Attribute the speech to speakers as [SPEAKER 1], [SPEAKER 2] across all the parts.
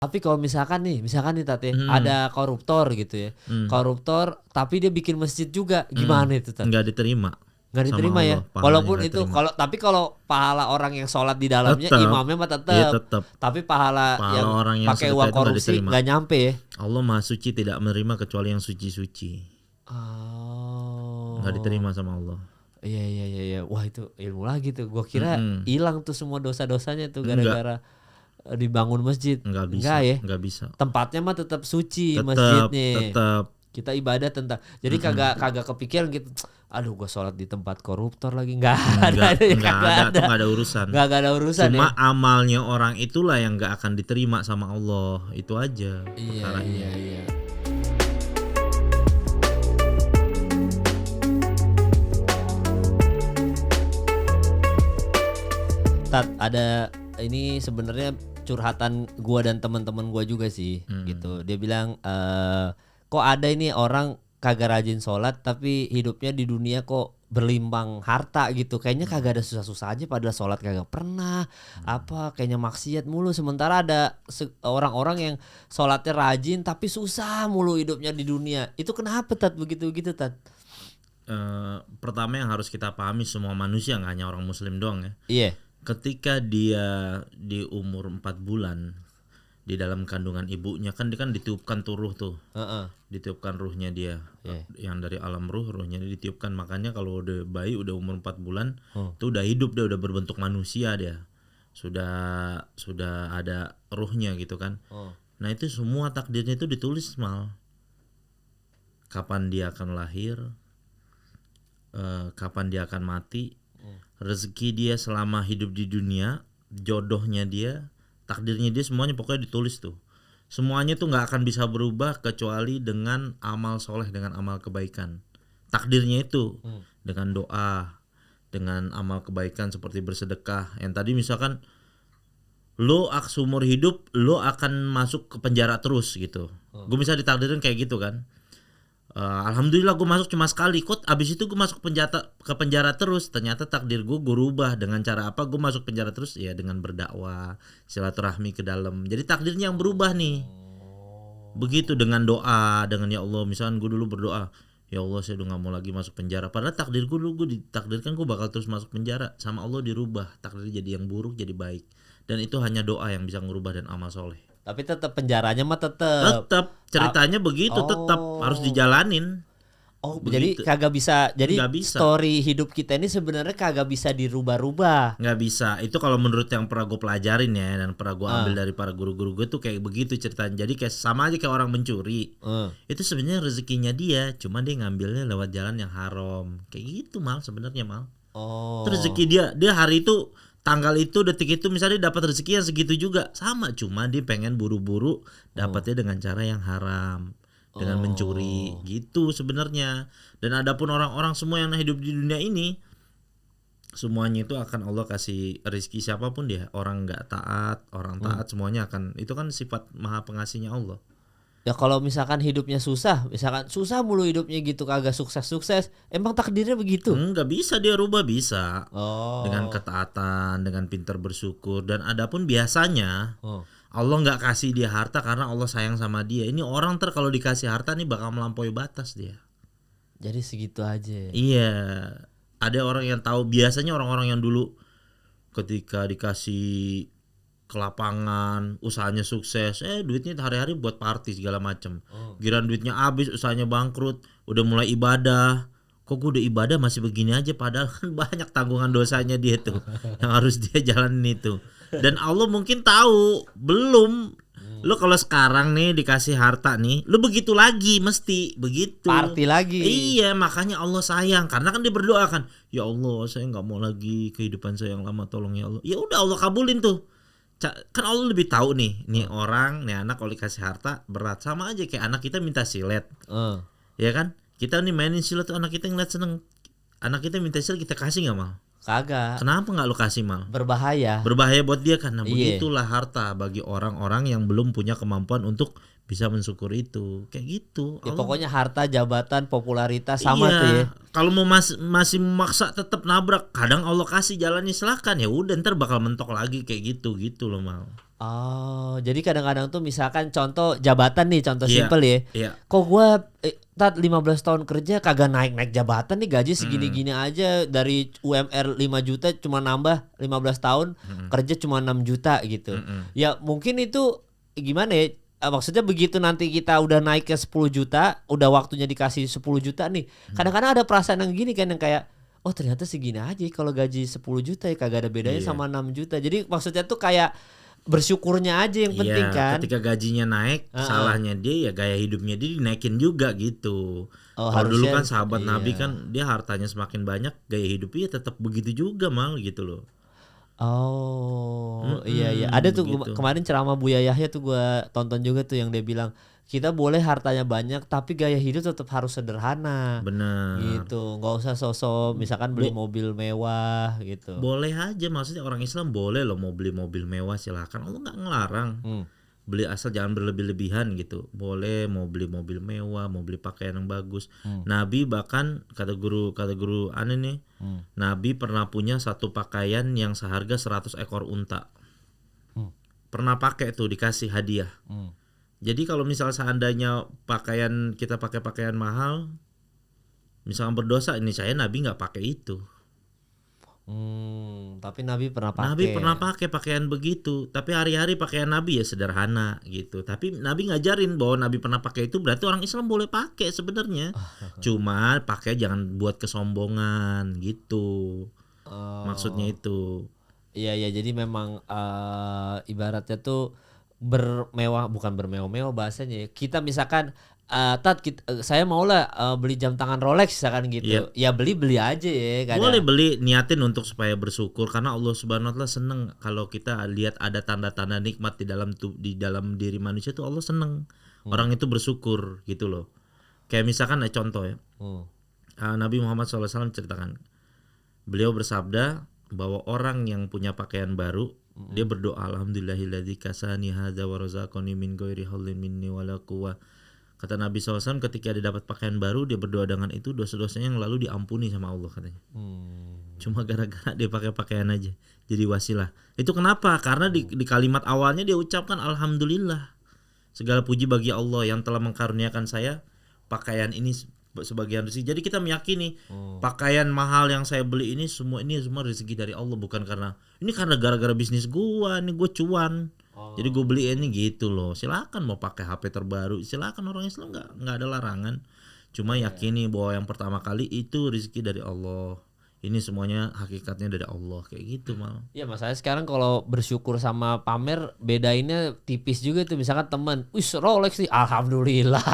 [SPEAKER 1] Tapi kalau misalkan nih Tat ya,
[SPEAKER 2] Hmm.
[SPEAKER 1] ada koruptor gitu ya. Koruptor tapi dia bikin masjid juga. Gimana itu Tat?
[SPEAKER 2] Nggak diterima.
[SPEAKER 1] Nggak
[SPEAKER 2] Sama
[SPEAKER 1] diterima ya.
[SPEAKER 2] Allah, pahalanya
[SPEAKER 1] Walaupun
[SPEAKER 2] nggak
[SPEAKER 1] itu
[SPEAKER 2] terima.
[SPEAKER 1] tapi kalau pahala orang yang sholat di dalamnya
[SPEAKER 2] Tetep.
[SPEAKER 1] imamnya mah
[SPEAKER 2] Iya,
[SPEAKER 1] tetap.
[SPEAKER 2] tetep.
[SPEAKER 1] Tapi pahala yang
[SPEAKER 2] orang yang
[SPEAKER 1] pakai
[SPEAKER 2] sedekah
[SPEAKER 1] uang
[SPEAKER 2] itu nggak
[SPEAKER 1] korupsi
[SPEAKER 2] diterima.
[SPEAKER 1] nggak nyampe ya.
[SPEAKER 2] Allah Maha Suci, tidak menerima kecuali yang suci-suci.
[SPEAKER 1] Oh.
[SPEAKER 2] Nggak diterima sama Allah.
[SPEAKER 1] Iya. Wah itu ilmu lagi tuh. Gua kira hilang tuh semua dosa-dosanya tuh gara-gara dibangun masjid.
[SPEAKER 2] Nggak bisa.
[SPEAKER 1] Enggak ya.
[SPEAKER 2] Nggak bisa.
[SPEAKER 1] Tempatnya mah tetap suci
[SPEAKER 2] Tetap.
[SPEAKER 1] masjidnya. Kita ibadah tentang. Jadi kagak kepikiran gitu. Aduh gua sholat di tempat koruptor lagi. Nggak ada.
[SPEAKER 2] Nggak ada urusan.
[SPEAKER 1] Nggak ada urusan.
[SPEAKER 2] Cuma
[SPEAKER 1] ya.
[SPEAKER 2] amalnya orang itulah yang nggak akan diterima sama Allah. Itu aja perkaranya.
[SPEAKER 1] Iya. Tat, ada ini sebenarnya curhatan gua dan teman-teman gua juga sih gitu. Dia bilang kok ada ini orang kagak rajin sholat tapi hidupnya di dunia kok berlimpang harta gitu. Kayaknya kagak ada susah-susah aja padahal sholat kagak pernah. Apa kayaknya maksiat mulu, sementara ada orang-orang yang sholatnya rajin tapi susah mulu hidupnya di dunia. Itu kenapa Tat begitu Tat?
[SPEAKER 2] Pertama yang harus kita pahami, semua manusia, nggak hanya orang muslim doang ya.
[SPEAKER 1] Iya.
[SPEAKER 2] Ketika dia di umur 4 bulan di dalam kandungan ibunya, kan dia kan ditiupkan tuh ruh tuh. Ditiupkan ruhnya dia. Yang dari alam ruhnya ditiupkan. Makanya kalau udah bayi udah umur 4 bulan tuh udah hidup, dia udah berbentuk manusia dia. Sudah ada ruhnya gitu kan. Nah, itu semua takdirnya itu ditulis mal. Kapan dia akan lahir, kapan dia akan mati, rezeki dia selama hidup di dunia, jodohnya dia, takdirnya dia, semuanya pokoknya ditulis tuh. Semuanya tuh nggak akan bisa berubah kecuali dengan amal soleh, dengan amal kebaikan. Takdirnya itu dengan doa, dengan amal kebaikan seperti bersedekah. Yang tadi misalkan lo seumur hidup lo akan masuk ke penjara terus gitu. Gue bisa ditakdirin kayak gitu kan. Alhamdulillah gue masuk cuma sekali, kok abis itu gue masuk ke penjara terus. Ternyata takdir gue rubah. Dengan cara apa gue masuk penjara terus? Ya dengan berdakwah, silaturahmi ke dalam. Jadi takdirnya yang berubah nih. Begitu dengan doa, dengan ya Allah, misalkan gue dulu berdoa, ya Allah saya udah gak mau lagi masuk penjara. Padahal takdir gue dulu, gue ditakdirkan gue bakal terus masuk penjara. Sama Allah dirubah, takdir jadi yang buruk jadi baik. Dan itu hanya doa yang bisa ngerubah dan amal soleh.
[SPEAKER 1] Tapi tetap penjaranya mah tetap
[SPEAKER 2] ceritanya begitu, tetap harus dijalanin.
[SPEAKER 1] Begitu. Jadi kagak bisa. Jadi story hidup kita ini sebenarnya kagak bisa dirubah-rubah.
[SPEAKER 2] Nggak bisa. Itu kalau menurut yang pernah gue pelajarin ya, dan pernah gue ambil dari para guru-guru gue tuh kayak begitu ceritanya. Jadi kayak sama aja kayak orang mencuri. Itu sebenarnya rezekinya dia, cuma dia ngambilnya lewat jalan yang haram. Kayak gitu mal sebenarnya mal. Itu rezeki dia hari itu, tanggal itu, detik itu, misalnya dapat rezeki yang segitu juga sama, cuma dia pengen buru-buru dapatnya dengan cara yang haram, dengan mencuri gitu sebenarnya. Dan adapun orang-orang semua yang hidup di dunia ini, semuanya itu akan Allah kasih rezeki siapapun dia, orang nggak taat, orang taat, semuanya akan, itu kan sifat maha pengasihnya Allah.
[SPEAKER 1] Ya kalau misalkan hidupnya susah, misalkan susah mulu hidupnya gitu, kagak sukses-sukses, emang takdirnya begitu?
[SPEAKER 2] Nggak bisa dia rubah, bisa. Dengan ketaatan, dengan pintar bersyukur. Dan adapun biasanya Allah nggak kasih dia harta karena Allah sayang sama dia. Ini orang kalau dikasih harta nih bakal melampaui batas dia.
[SPEAKER 1] Jadi segitu aja.
[SPEAKER 2] Iya. Ada orang yang tahu, biasanya orang-orang yang dulu ketika dikasih ke lapangan, usahanya sukses, duitnya hari-hari buat party segala macam. Giliran duitnya habis, usahanya bangkrut, udah mulai ibadah. Kok gue udah ibadah masih begini aja, padahal kan banyak tanggungan dosanya dia tuh yang harus dia jalanin itu. Dan Allah mungkin tahu, belum. Lo kalau sekarang nih dikasih harta nih, lo begitu lagi, mesti begitu.
[SPEAKER 1] Party lagi.
[SPEAKER 2] Iya, makanya Allah sayang, karena kan dia berdoa kan, ya Allah saya nggak mau lagi kehidupan saya yang lama, tolong ya Allah. Ya udah Allah kabulin tuh. Kan Allah lebih tahu nih orang, nih anak kalau dikasih harta berat, sama aja kayak anak kita minta silet. Ya kan? Kita nih mainin silet tuh, anak kita ngeliat seneng. Anak kita minta silet, kita kasih nggak mal?
[SPEAKER 1] Kagak.
[SPEAKER 2] Kenapa nggak lo kasih mal?
[SPEAKER 1] Berbahaya
[SPEAKER 2] Buat dia kan. Nah, begitulah harta bagi orang-orang yang belum punya kemampuan untuk bisa mensyukuri itu. Kayak gitu.
[SPEAKER 1] Ya pokoknya harta, jabatan, popularitas sama tuh ya.
[SPEAKER 2] Kalau mau masih memaksa tetap nabrak, kadang Allah kasih jalannya, silakan, ya udah ntar bakal mentok lagi kayak gitu loh mal.
[SPEAKER 1] Oh, jadi kadang-kadang tuh misalkan contoh jabatan nih, contoh
[SPEAKER 2] Iya,
[SPEAKER 1] simpel ya.
[SPEAKER 2] iya.
[SPEAKER 1] Kok gua tat 15 tahun kerja kagak naik-naik jabatan nih, gaji segini-gini aja, dari UMR 5 juta cuma nambah 15 tahun kerja cuma 6 juta gitu. Ya mungkin itu gimana ya? Maksudnya begitu nanti kita udah naik ke 10 juta, udah waktunya dikasih 10 juta nih. Kadang-kadang ada perasaan yang gini kan, yang kayak oh ternyata segini aja kalau gaji 10 juta ya, kagak ada bedanya
[SPEAKER 2] Iya.
[SPEAKER 1] sama 6 juta. Jadi maksudnya tuh kayak bersyukurnya aja yang penting
[SPEAKER 2] Iya,
[SPEAKER 1] kan.
[SPEAKER 2] ketika gajinya naik, salahnya dia ya gaya hidupnya dia dinaikin juga gitu.
[SPEAKER 1] Oh,
[SPEAKER 2] Kalau dulu
[SPEAKER 1] harusnya
[SPEAKER 2] kan sahabat Nabi
[SPEAKER 1] iya.
[SPEAKER 2] kan dia hartanya semakin banyak, gaya hidupnya tetap begitu juga mal gitu loh.
[SPEAKER 1] Oh, iya. Ada tuh
[SPEAKER 2] begitu.
[SPEAKER 1] kemarin ceramah Buya Yahya tuh gua tonton juga tuh, yang dia bilang kita boleh hartanya banyak tapi gaya hidup tetap harus sederhana.
[SPEAKER 2] Bener.
[SPEAKER 1] Gitu. Nggak usah sosok misalkan beli mobil mewah gitu.
[SPEAKER 2] Boleh aja, maksudnya orang Islam boleh loh mau beli mobil mewah, silakan. Allah nggak ngelarang. Beli asal jangan berlebih-lebihan gitu. Boleh mau beli mobil mewah, mau beli pakaian yang bagus. Nabi bahkan kata guru aneh nih, Nabi pernah punya satu pakaian yang seharga 100 ekor unta. Pernah pakai tuh, dikasih hadiah. Jadi kalau misal seandainya kita pakai pakaian mahal, misalkan berdosa, ini saya Nabi nggak pakai itu.
[SPEAKER 1] Tapi Nabi pernah pakai.
[SPEAKER 2] Nabi pernah pakai pakaian begitu, tapi hari-hari pakaian Nabi ya sederhana gitu. Tapi Nabi ngajarin bahwa Nabi pernah pakai itu berarti orang Islam boleh pakai sebenarnya. Cuma pakai jangan buat kesombongan gitu. Maksudnya itu.
[SPEAKER 1] Iya, jadi memang ibaratnya tuh bukan bermewah-mewah bahasanya ya. Kita misalkan saya maulah beli jam tangan Rolex misalkan gitu. Ya beli aja ya kadang.
[SPEAKER 2] Boleh beli, niatin untuk supaya bersyukur karena Allah Subhanahu wa taala seneng kalau kita lihat ada tanda-tanda nikmat di dalam diri manusia tuh, Allah seneng. Orang itu bersyukur gitu loh. Kayak misalkan contoh ya. Nabi Muhammad SAW ceritakan. Beliau bersabda bahwa orang yang punya pakaian baru, dia berdoa alhamdulillahilladzi kasani hadza wa razaqani min ghairi haulin minni wala quwwah. Kata Nabi SAW, ketika dia dapat pakaian baru, dia berdoa dengan itu, dosa-dosanya yang lalu diampuni sama Allah katanya. Cuma gara-gara dia pakai pakaian aja, jadi wasilah. Itu kenapa? Karena di kalimat awalnya dia ucapkan alhamdulillah, segala puji bagi Allah yang telah mengkaruniakan saya pakaian ini sebagian rezeki. Jadi kita meyakini pakaian mahal yang saya beli ini semua rezeki dari Allah, bukan karena gara-gara bisnis gua, ini gua cuan. Jadi gue beli ini gitu loh. Silakan mau pakai HP terbaru, silakan, orang Islam nggak ada larangan. Cuma yakini bahwa yang pertama kali itu rezeki dari Allah. Ini semuanya hakikatnya dari Allah, kayak gitu mal.
[SPEAKER 1] Iya, masalahnya sekarang kalau bersyukur sama pamer bedainnya tipis juga tuh. Misalkan teman, wih Rolex nih, alhamdulillah.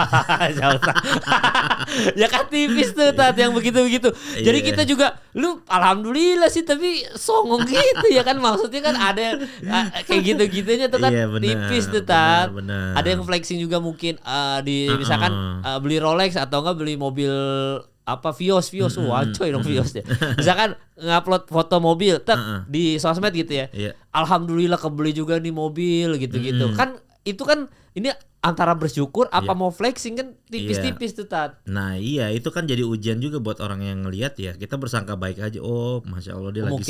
[SPEAKER 1] Ya kan tipis tuh yang begitu-begitu. Jadi kita juga, lu alhamdulillah sih tapi songong gitu ya kan, maksudnya kan ada kayak gitu-gitunya tuh kan. Tipis tuh
[SPEAKER 2] benar.
[SPEAKER 1] Ada yang flexing juga mungkin misalkan beli Rolex atau enggak beli mobil Vios, wah coy dong Vios ya. Misalkan ngupload foto mobil di sosmed gitu ya. Alhamdulillah kebeli juga nih mobil gitu-gitu. Kan itu kan ini antara bersyukur mau flexing kan, tipis-tipis tuh Tat.
[SPEAKER 2] Nah iya, itu kan jadi ujian juga buat orang yang ngelihat ya. Kita bersangka baik aja, oh Masya Allah dia lagi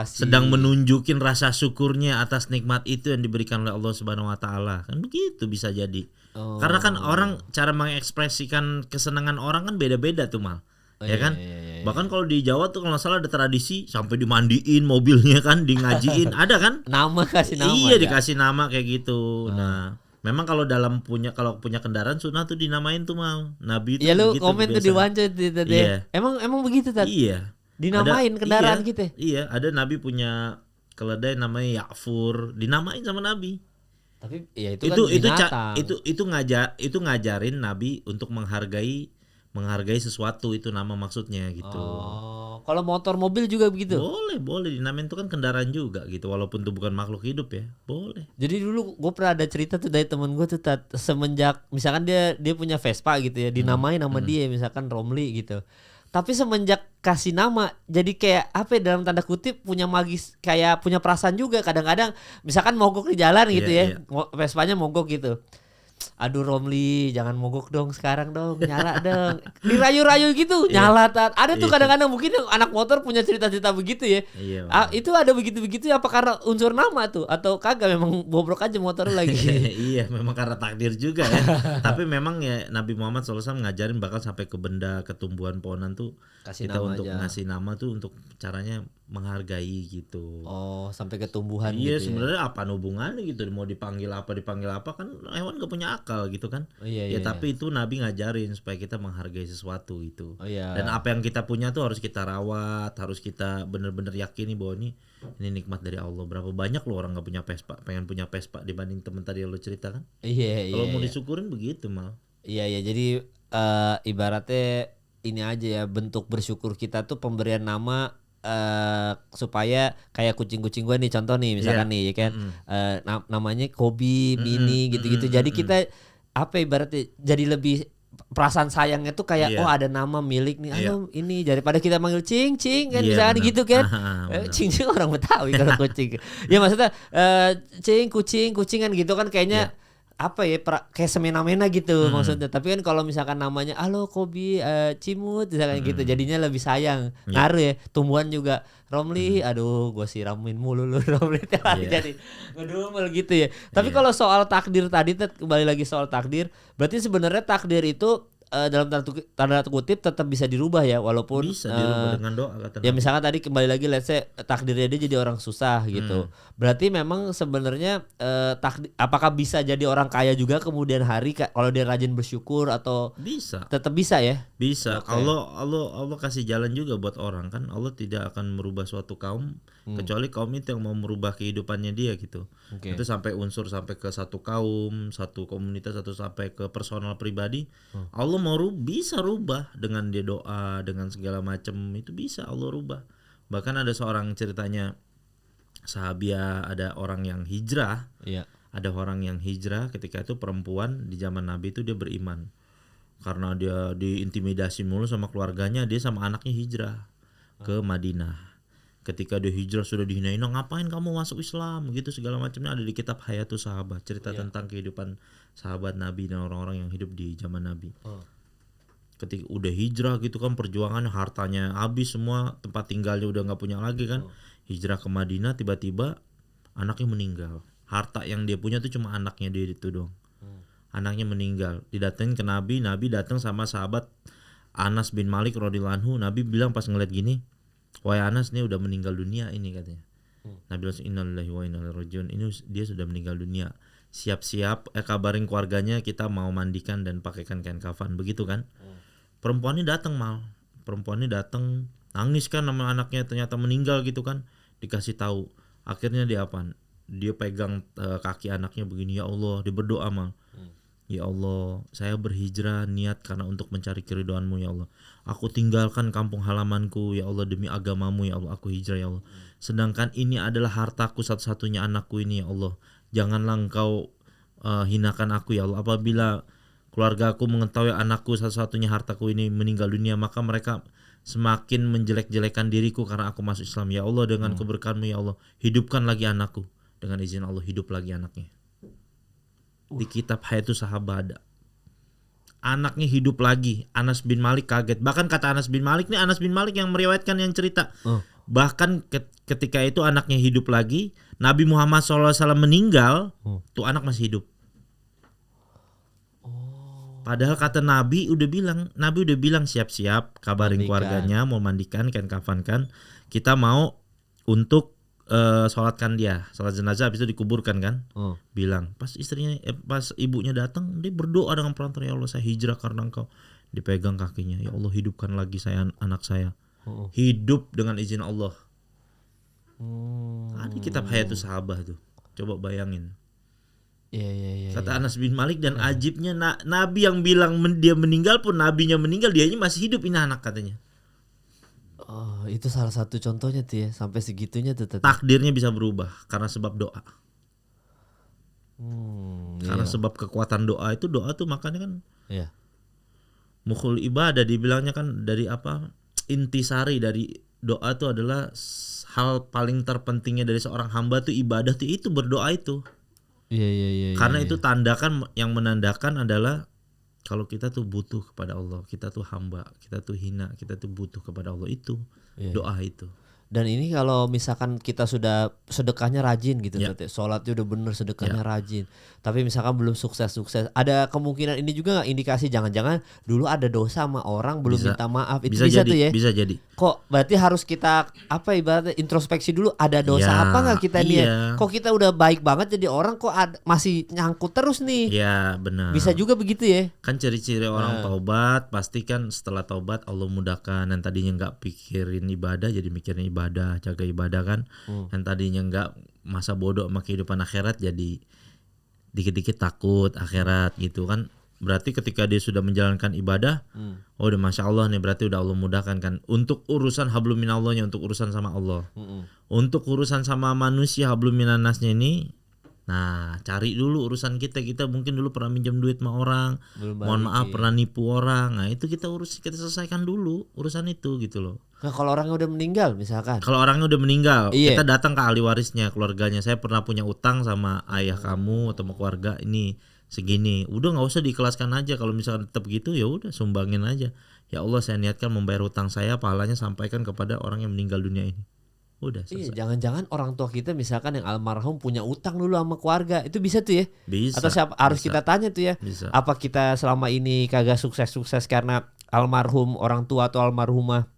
[SPEAKER 2] sedang menunjukin rasa syukurnya atas nikmat itu yang diberikan oleh Allah Subhanahu wa taala. Kan begitu bisa jadi. Karena kan orang cara mengekspresikan kesenangan orang kan beda-beda tuh mal. Ya kan? Iya. Bahkan kalau di Jawa tuh kalau nggak salah ada tradisi sampai dimandiin mobilnya kan, ngajiin, ada kan?
[SPEAKER 1] Kasih nama.
[SPEAKER 2] Iya, dikasih nama kayak gitu. Nah, memang kalau punya kendaraan sunnah tuh dinamain tuh mal. Nabi itu
[SPEAKER 1] ya lu
[SPEAKER 2] begitu,
[SPEAKER 1] komen
[SPEAKER 2] biasa.
[SPEAKER 1] Tuh diwawancara tadi. Iya. Emang begitu tadi.
[SPEAKER 2] Iya.
[SPEAKER 1] Dinamain kendaraan gitu.
[SPEAKER 2] Iya, ada Nabi punya keledai namanya Ya'fur, dinamain sama Nabi.
[SPEAKER 1] Tapi ya itu kan binatang.
[SPEAKER 2] Itu ngajarin Nabi untuk menghargai sesuatu, itu nama maksudnya gitu.
[SPEAKER 1] Kalau motor mobil juga begitu.
[SPEAKER 2] Boleh dinamain, itu kan kendaraan juga gitu, walaupun itu bukan makhluk hidup ya. Boleh.
[SPEAKER 1] Jadi dulu gue pernah ada cerita tuh dari temen gue tuh semenjak misalkan dia punya Vespa gitu ya, dinamain nama dia misalkan Romli gitu. Tapi semenjak kasih nama jadi kayak dalam tanda kutip punya magis, kayak punya perasaan juga. Kadang-kadang misalkan mogok di jalan gitu ya. Vespanya mogok gitu. aduh Romli jangan mogok dong sekarang dong, nyala dong, dirayu-rayu gitu, nyala Tat. Ada tuh kadang-kadang mungkin anak motor punya cerita-cerita begitu ya.
[SPEAKER 2] Iya.
[SPEAKER 1] Itu ada begitu-begitu apa karena unsur nama tuh atau kagak memang bobrok aja motor lagi.
[SPEAKER 2] Iya, memang karena takdir juga ya. Tapi memang ya Nabi Muhammad SAW ngajarin bakal sampai ke benda, ke tumbuhan pohonan tuh
[SPEAKER 1] Kasih
[SPEAKER 2] kita
[SPEAKER 1] nama
[SPEAKER 2] untuk
[SPEAKER 1] aja.
[SPEAKER 2] ngasih nama tuh untuk caranya menghargai gitu.
[SPEAKER 1] Oh, sampai ke tumbuhan
[SPEAKER 2] Iya,
[SPEAKER 1] gitu ya.
[SPEAKER 2] sebenarnya apa hubungannya gitu, mau dipanggil apa kan hewan gak punya akal gitu kan.
[SPEAKER 1] Oh, iya,
[SPEAKER 2] Ya
[SPEAKER 1] iya,
[SPEAKER 2] tapi itu Nabi ngajarin supaya kita menghargai sesuatu itu.
[SPEAKER 1] Oh iya.
[SPEAKER 2] Dan apa yang kita punya tuh harus kita rawat, harus kita bener-bener yakini bahwa ini nikmat dari Allah. Berapa banyak lo orang gak punya Vespa, pengen punya Vespa dibanding temen tadi yang lo cerita kan.
[SPEAKER 1] Iya,
[SPEAKER 2] Kalau
[SPEAKER 1] iya.
[SPEAKER 2] mau disyukurin begitu mal.
[SPEAKER 1] Iya ya, jadi ibaratnya ini aja ya, bentuk bersyukur kita tuh pemberian nama supaya kayak kucing-kucing gue nih, contoh nih misalkan nih ya kan, namanya Kobi, Mini gitu-gitu. Jadi kita apa ibaratnya jadi lebih perasaan sayangnya tuh kayak oh ada nama milik nih, ini daripada kita manggil Cing kan misalkan
[SPEAKER 2] benar.
[SPEAKER 1] gitu kan.
[SPEAKER 2] Benar.
[SPEAKER 1] Cing orang Betawi kalau kucing. Ya maksudnya Cing, kucingan gitu kan kayaknya apa ya kayak semena-mena gitu maksudnya. Tapi kan kalau misalkan namanya halo Kobi, Cimut misalkan gitu, jadinya lebih sayang. Ngaruh ya. Tumbuhan juga Romli, aduh gue siramin mulu lu Romli tiap hari jadi ngedumel gitu ya. Tapi kalau soal takdir tadi kembali lagi soal takdir, berarti sebenarnya takdir itu dalam tanda kutip tetap bisa dirubah ya, walaupun
[SPEAKER 2] Bisa dirubah dengan doa kata
[SPEAKER 1] ya
[SPEAKER 2] Nabi.
[SPEAKER 1] misalkan tadi kembali lagi let's say takdirnya dia jadi orang susah gitu. Berarti memang sebenarnya apakah bisa jadi orang kaya juga kemudian hari kalau dia rajin bersyukur atau
[SPEAKER 2] Bisa.
[SPEAKER 1] tetap bisa ya?
[SPEAKER 2] Bisa. Allah kasih jalan juga buat orang kan. Allah tidak akan merubah suatu kaum kecuali kaum itu yang mau merubah kehidupannya dia gitu.
[SPEAKER 1] Oke.
[SPEAKER 2] Itu sampai unsur sampai ke satu kaum, satu komunitas, satu sampai ke personal pribadi. Allah mau bisa rubah dengan dia doa, dengan segala macam itu bisa Allah rubah. Bahkan ada seorang ceritanya sahabiah, ada orang yang hijrah.
[SPEAKER 1] Iya.
[SPEAKER 2] Ada orang yang hijrah ketika itu perempuan di zaman Nabi itu dia beriman. Karena dia diintimidasi mulu sama keluarganya, dia sama anaknya hijrah ke Madinah. Ketika dia hijrah sudah dihina-hina, ngapain kamu masuk Islam gitu segala macamnya, ada di kitab Hayatus Sahabat, cerita tentang kehidupan sahabat Nabi dan orang-orang yang hidup di zaman Nabi. Ketika udah hijrah gitu kan, perjuangannya, hartanya habis semua, tempat tinggalnya udah nggak punya lagi kan. Hijrah ke Madinah, tiba-tiba anaknya meninggal. Harta yang dia punya tuh cuma anaknya dia itu doang. Anaknya meninggal, didatengin ke Nabi. Nabi datang sama sahabat Anas bin Malik radhiyallahu anhu. Nabi bilang pas ngeliat gini, wahai Anas, nih udah meninggal dunia ini katanya. Nabi langsung innalillahi wa inna ilaihi rajiun, ini dia sudah meninggal dunia. Siap-siap kabarin keluarganya, kita mau mandikan dan pakaikan kain kafan, begitu kan. Perempuannya datang perempuannya datang nangis kan sama anaknya, ternyata meninggal gitu kan. Dikasih tahu, akhirnya dia apa? Dia pegang kaki anaknya begini, ya Allah, dia berdoa mal. Ya Allah, saya berhijrah niat karena untuk mencari keridhaan-Mu ya Allah. Aku tinggalkan kampung halamanku ya Allah demi agama-Mu ya Allah. Aku hijrah ya Allah. Sedangkan ini adalah hartaku satu-satunya, anakku ini ya Allah. Janganlah Engkau hinakan aku ya Allah. Apabila keluargaku mengetahui anakku satu-satunya hartaku ini meninggal dunia, maka mereka semakin menjelek-jelekan diriku karena aku masuk Islam ya Allah. Dengan keberkahan-Mu ya Allah, hidupkan lagi anakku. Dengan izin Allah hidup lagi anaknya. Di kitab Hayatus Sahabat ada. Anaknya hidup lagi. Anas bin Malik kaget. Bahkan kata Anas bin Malik, nih Anas bin Malik yang meriwayatkan yang cerita. Bahkan ketika itu anaknya hidup lagi, Nabi Muhammad SAW meninggal, tuh anak masih hidup. Padahal kata Nabi udah bilang siap-siap, kabarin keluarganya, mau mandikan, kain kafankan, kita mau untuk sholatkan dia, sholat jenazah, habis itu dikuburkan kan. Bilang pas ibunya datang, dia berdoa dengan perantara, ya Allah saya hijrah karena Engkau. Dipegang kakinya, ya Allah hidupkan lagi anak saya. Hidup dengan izin Allah. Ada kitab Hayatus Sahabat tuh, coba bayangin.
[SPEAKER 1] Iya.
[SPEAKER 2] Kata Anas bin Malik, dan ajibnya Nabi yang bilang dia meninggal pun, nabinya meninggal, dianya masih hidup, ini anak katanya.
[SPEAKER 1] Oh, itu salah satu contohnya tuh ya, sampai segitunya tuh.
[SPEAKER 2] Takdirnya bisa berubah karena sebab doa. Karena sebab kekuatan doa tuh makanya kan.
[SPEAKER 1] Iya.
[SPEAKER 2] Mukhul ibadah dibilangnya kan, dari apa? Intisari dari doa tuh adalah hal paling terpentingnya dari seorang hamba tuh ibadah tuh itu berdoa itu.
[SPEAKER 1] Iya iya iya.
[SPEAKER 2] Karena
[SPEAKER 1] iya.
[SPEAKER 2] itu yang menandakan adalah kalau kita tuh butuh kepada Allah, kita tuh hamba, kita tuh hina, kita tuh butuh kepada Allah, itu
[SPEAKER 1] Iya, iya.
[SPEAKER 2] doa itu.
[SPEAKER 1] Dan ini kalau misalkan kita sudah sedekahnya rajin gitu,
[SPEAKER 2] Ya,
[SPEAKER 1] Tat, sholatnya udah bener sedekahnya
[SPEAKER 2] ya.
[SPEAKER 1] rajin, tapi misalkan belum sukses-sukses, ada kemungkinan ini juga nggak indikasi jangan-jangan dulu ada dosa sama orang belum
[SPEAKER 2] Bisa.
[SPEAKER 1] minta maaf, itu
[SPEAKER 2] Bisa
[SPEAKER 1] bisa
[SPEAKER 2] jadi,
[SPEAKER 1] tuh ya?
[SPEAKER 2] bisa jadi.
[SPEAKER 1] Kok berarti harus kita apa ibaratnya introspeksi dulu, ada dosa
[SPEAKER 2] Ya,
[SPEAKER 1] apa nggak kita nih ya?
[SPEAKER 2] iya.
[SPEAKER 1] Kok kita udah baik banget jadi orang kok masih nyangkut terus nih?
[SPEAKER 2] Ya, benar.
[SPEAKER 1] Bisa juga begitu ya?
[SPEAKER 2] Kan ciri-ciri orang taubat pasti kan setelah taubat Allah mudahkan. Yang tadinya nggak pikirin ibadah jadi mikirin ibadah, jaga ibadah kan. Yang tadinya nggak masa bodoh sama kehidupan akhirat jadi dikit-dikit takut akhirat gitu kan. Berarti ketika dia sudah menjalankan ibadah, oh udah masya Allah nih, berarti udah Allah mudahkan kan. Untuk urusan hablum minallahnya, untuk urusan sama Allah. Untuk urusan sama manusia hablum minannasnya ini, nah cari dulu urusan kita mungkin dulu pernah minjem duit sama orang,
[SPEAKER 1] Belum
[SPEAKER 2] mohon maaf
[SPEAKER 1] balikin.
[SPEAKER 2] pernah nipu orang, nah itu kita selesaikan dulu urusan itu gitu loh.
[SPEAKER 1] Nah, kalau orangnya udah meninggal misalkan,
[SPEAKER 2] Kalau orangnya udah meninggal,
[SPEAKER 1] Iya.
[SPEAKER 2] kita datang ke ahli warisnya, keluarganya, saya pernah punya utang sama ayah kamu atau sama keluarga ini segini, udah nggak usah diikhlaskan aja, kalau misalkan tetap gitu ya udah sumbangin aja, ya Allah saya niatkan membayar utang saya, pahalanya sampaikan kepada orang yang meninggal dunia ini, udah
[SPEAKER 1] iya,
[SPEAKER 2] selesai.
[SPEAKER 1] jangan-jangan orang tua kita misalkan yang almarhum punya utang dulu sama keluarga, itu bisa tuh ya?
[SPEAKER 2] Bisa.
[SPEAKER 1] Atau siapa harus
[SPEAKER 2] bisa,
[SPEAKER 1] kita tanya tuh ya?
[SPEAKER 2] bisa.
[SPEAKER 1] Apa kita selama ini kagak sukses-sukses karena almarhum orang tua atau almarhumah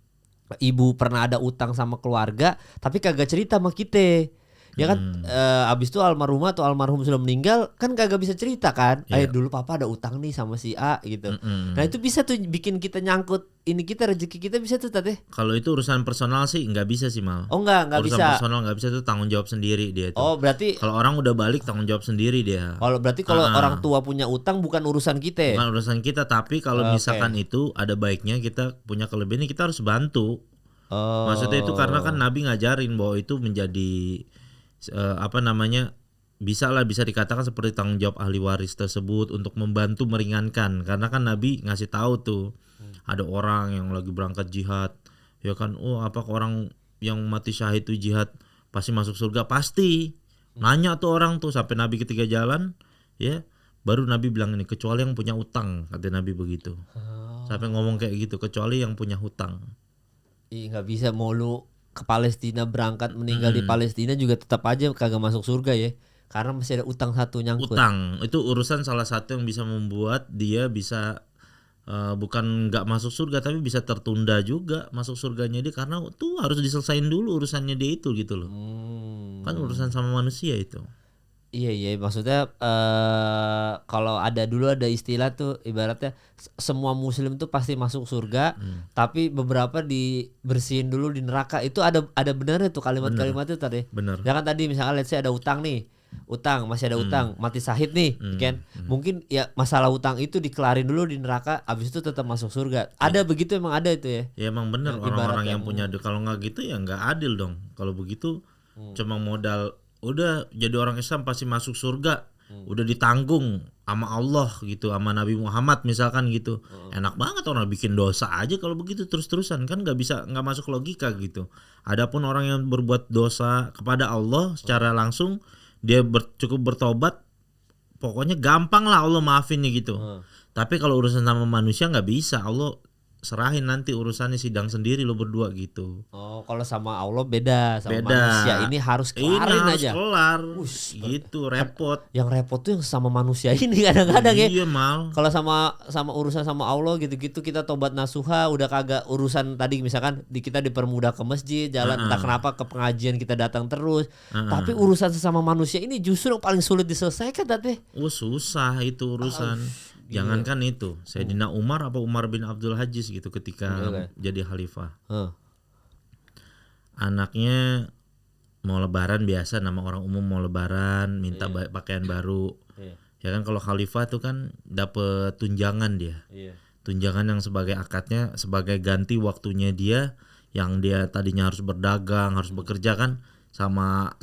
[SPEAKER 1] ibu pernah ada utang sama keluarga, tapi kagak cerita sama kita. Ya kan, abis itu almarhumah atau almarhum sudah meninggal kan kagak bisa cerita kan.
[SPEAKER 2] Iya.
[SPEAKER 1] Dulu papa ada utang nih sama si A gitu.
[SPEAKER 2] Mm-mm.
[SPEAKER 1] Nah itu bisa tuh bikin kita nyangkut ini kita rezeki kita bisa tuh Tate.
[SPEAKER 2] Kalau itu urusan personal sih nggak bisa sih Mal.
[SPEAKER 1] Oh nggak
[SPEAKER 2] Urusan
[SPEAKER 1] bisa.
[SPEAKER 2] personal nggak bisa, itu tanggung jawab sendiri dia itu.
[SPEAKER 1] Oh berarti
[SPEAKER 2] Kalau orang udah balik tanggung jawab sendiri dia.
[SPEAKER 1] kalau orang tua punya utang bukan urusan kita.
[SPEAKER 2] Bukan urusan kita, tapi kalau
[SPEAKER 1] Oke.
[SPEAKER 2] misalkan itu ada baiknya kita punya kelebihan ini, kita harus bantu.
[SPEAKER 1] Oh.
[SPEAKER 2] Maksudnya itu karena kan Nabi ngajarin bahwa itu menjadi bisa dikatakan seperti tanggung jawab ahli waris tersebut untuk membantu meringankan, karena kan Nabi ngasih tahu tuh ada orang yang lagi berangkat jihad ya kan, apakah orang yang mati syahid itu jihad pasti masuk surga, pasti nanya tuh orang tuh sampai Nabi ketika jalan ya, baru Nabi bilang ini kecuali yang punya utang, kata Nabi begitu. Sampai ngomong kayak gitu, kecuali yang punya hutang.
[SPEAKER 1] Ih nggak bisa mau lu ke Palestina berangkat meninggal di Palestina juga tetap aja kagak masuk surga ya. Karena masih ada utang satu nyangkut.
[SPEAKER 2] Utang itu urusan salah satu yang bisa membuat dia bisa bukan nggak masuk surga, tapi bisa tertunda juga masuk surganya dia, karena tuh harus diselesain dulu urusannya dia itu gitu loh. Kan urusan sama manusia itu.
[SPEAKER 1] Iya iya maksudnya kalau dulu ada istilah tuh ibaratnya semua muslim tuh pasti masuk surga, tapi beberapa dibersihin dulu di neraka. Itu ada benarnya tuh kalimat-kalimat itu tadi.
[SPEAKER 2] Bener.
[SPEAKER 1] Ya kan tadi misalnya let's say ada utang nih. Masih ada utang, mati syahid nih, kan? Mungkin ya masalah utang itu dikelarin dulu di neraka, abis itu tetap masuk surga. Ada begitu, emang ada itu ya?
[SPEAKER 2] Ya emang bener,
[SPEAKER 1] Yang
[SPEAKER 2] orang-orang
[SPEAKER 1] ibarat
[SPEAKER 2] yang punya kalau nggak gitu ya nggak adil dong. Kalau begitu cuma modal udah jadi orang Islam pasti masuk surga, udah ditanggung sama Allah gitu, sama Nabi Muhammad misalkan gitu. Enak banget orang bikin dosa aja kalau begitu terus-terusan, kan nggak masuk logika gitu. Adapun orang yang berbuat dosa kepada Allah secara langsung, dia cukup bertobat, pokoknya gampang lah Allah maafinnya gitu. Tapi kalau urusan sama manusia nggak bisa, Allah serahin nanti urusannya, sidang sendiri lo berdua gitu.
[SPEAKER 1] Oh, kalau sama Allah beda, sama
[SPEAKER 2] Beda.
[SPEAKER 1] manusia ini harus kelarin
[SPEAKER 2] harus
[SPEAKER 1] aja.
[SPEAKER 2] kelar, gitu repot.
[SPEAKER 1] Yang repot tuh yang sama manusia ini kadang-kadang ya.
[SPEAKER 2] Iya Mal.
[SPEAKER 1] Kalau sama urusan sama Allah gitu-gitu kita tobat nasuha, udah kagak urusan tadi misalkan kita dipermudah ke masjid, jalan entah kenapa ke pengajian kita datang terus. Tapi urusan sesama manusia ini justru yang paling sulit diselesaikan tadi.
[SPEAKER 2] Susah itu urusan. Jangankan itu, Sayyidina Umar apa Umar bin Abdul Aziz gitu ketika jadi khalifah. Anaknya mau lebaran biasa, nama orang umum mau lebaran, minta pakaian baru. Ya kan kalau khalifah tuh kan dapet tunjangan dia. Tunjangan yang sebagai akadnya, sebagai ganti waktunya dia yang dia tadinya harus berdagang, harus bekerja kan, sama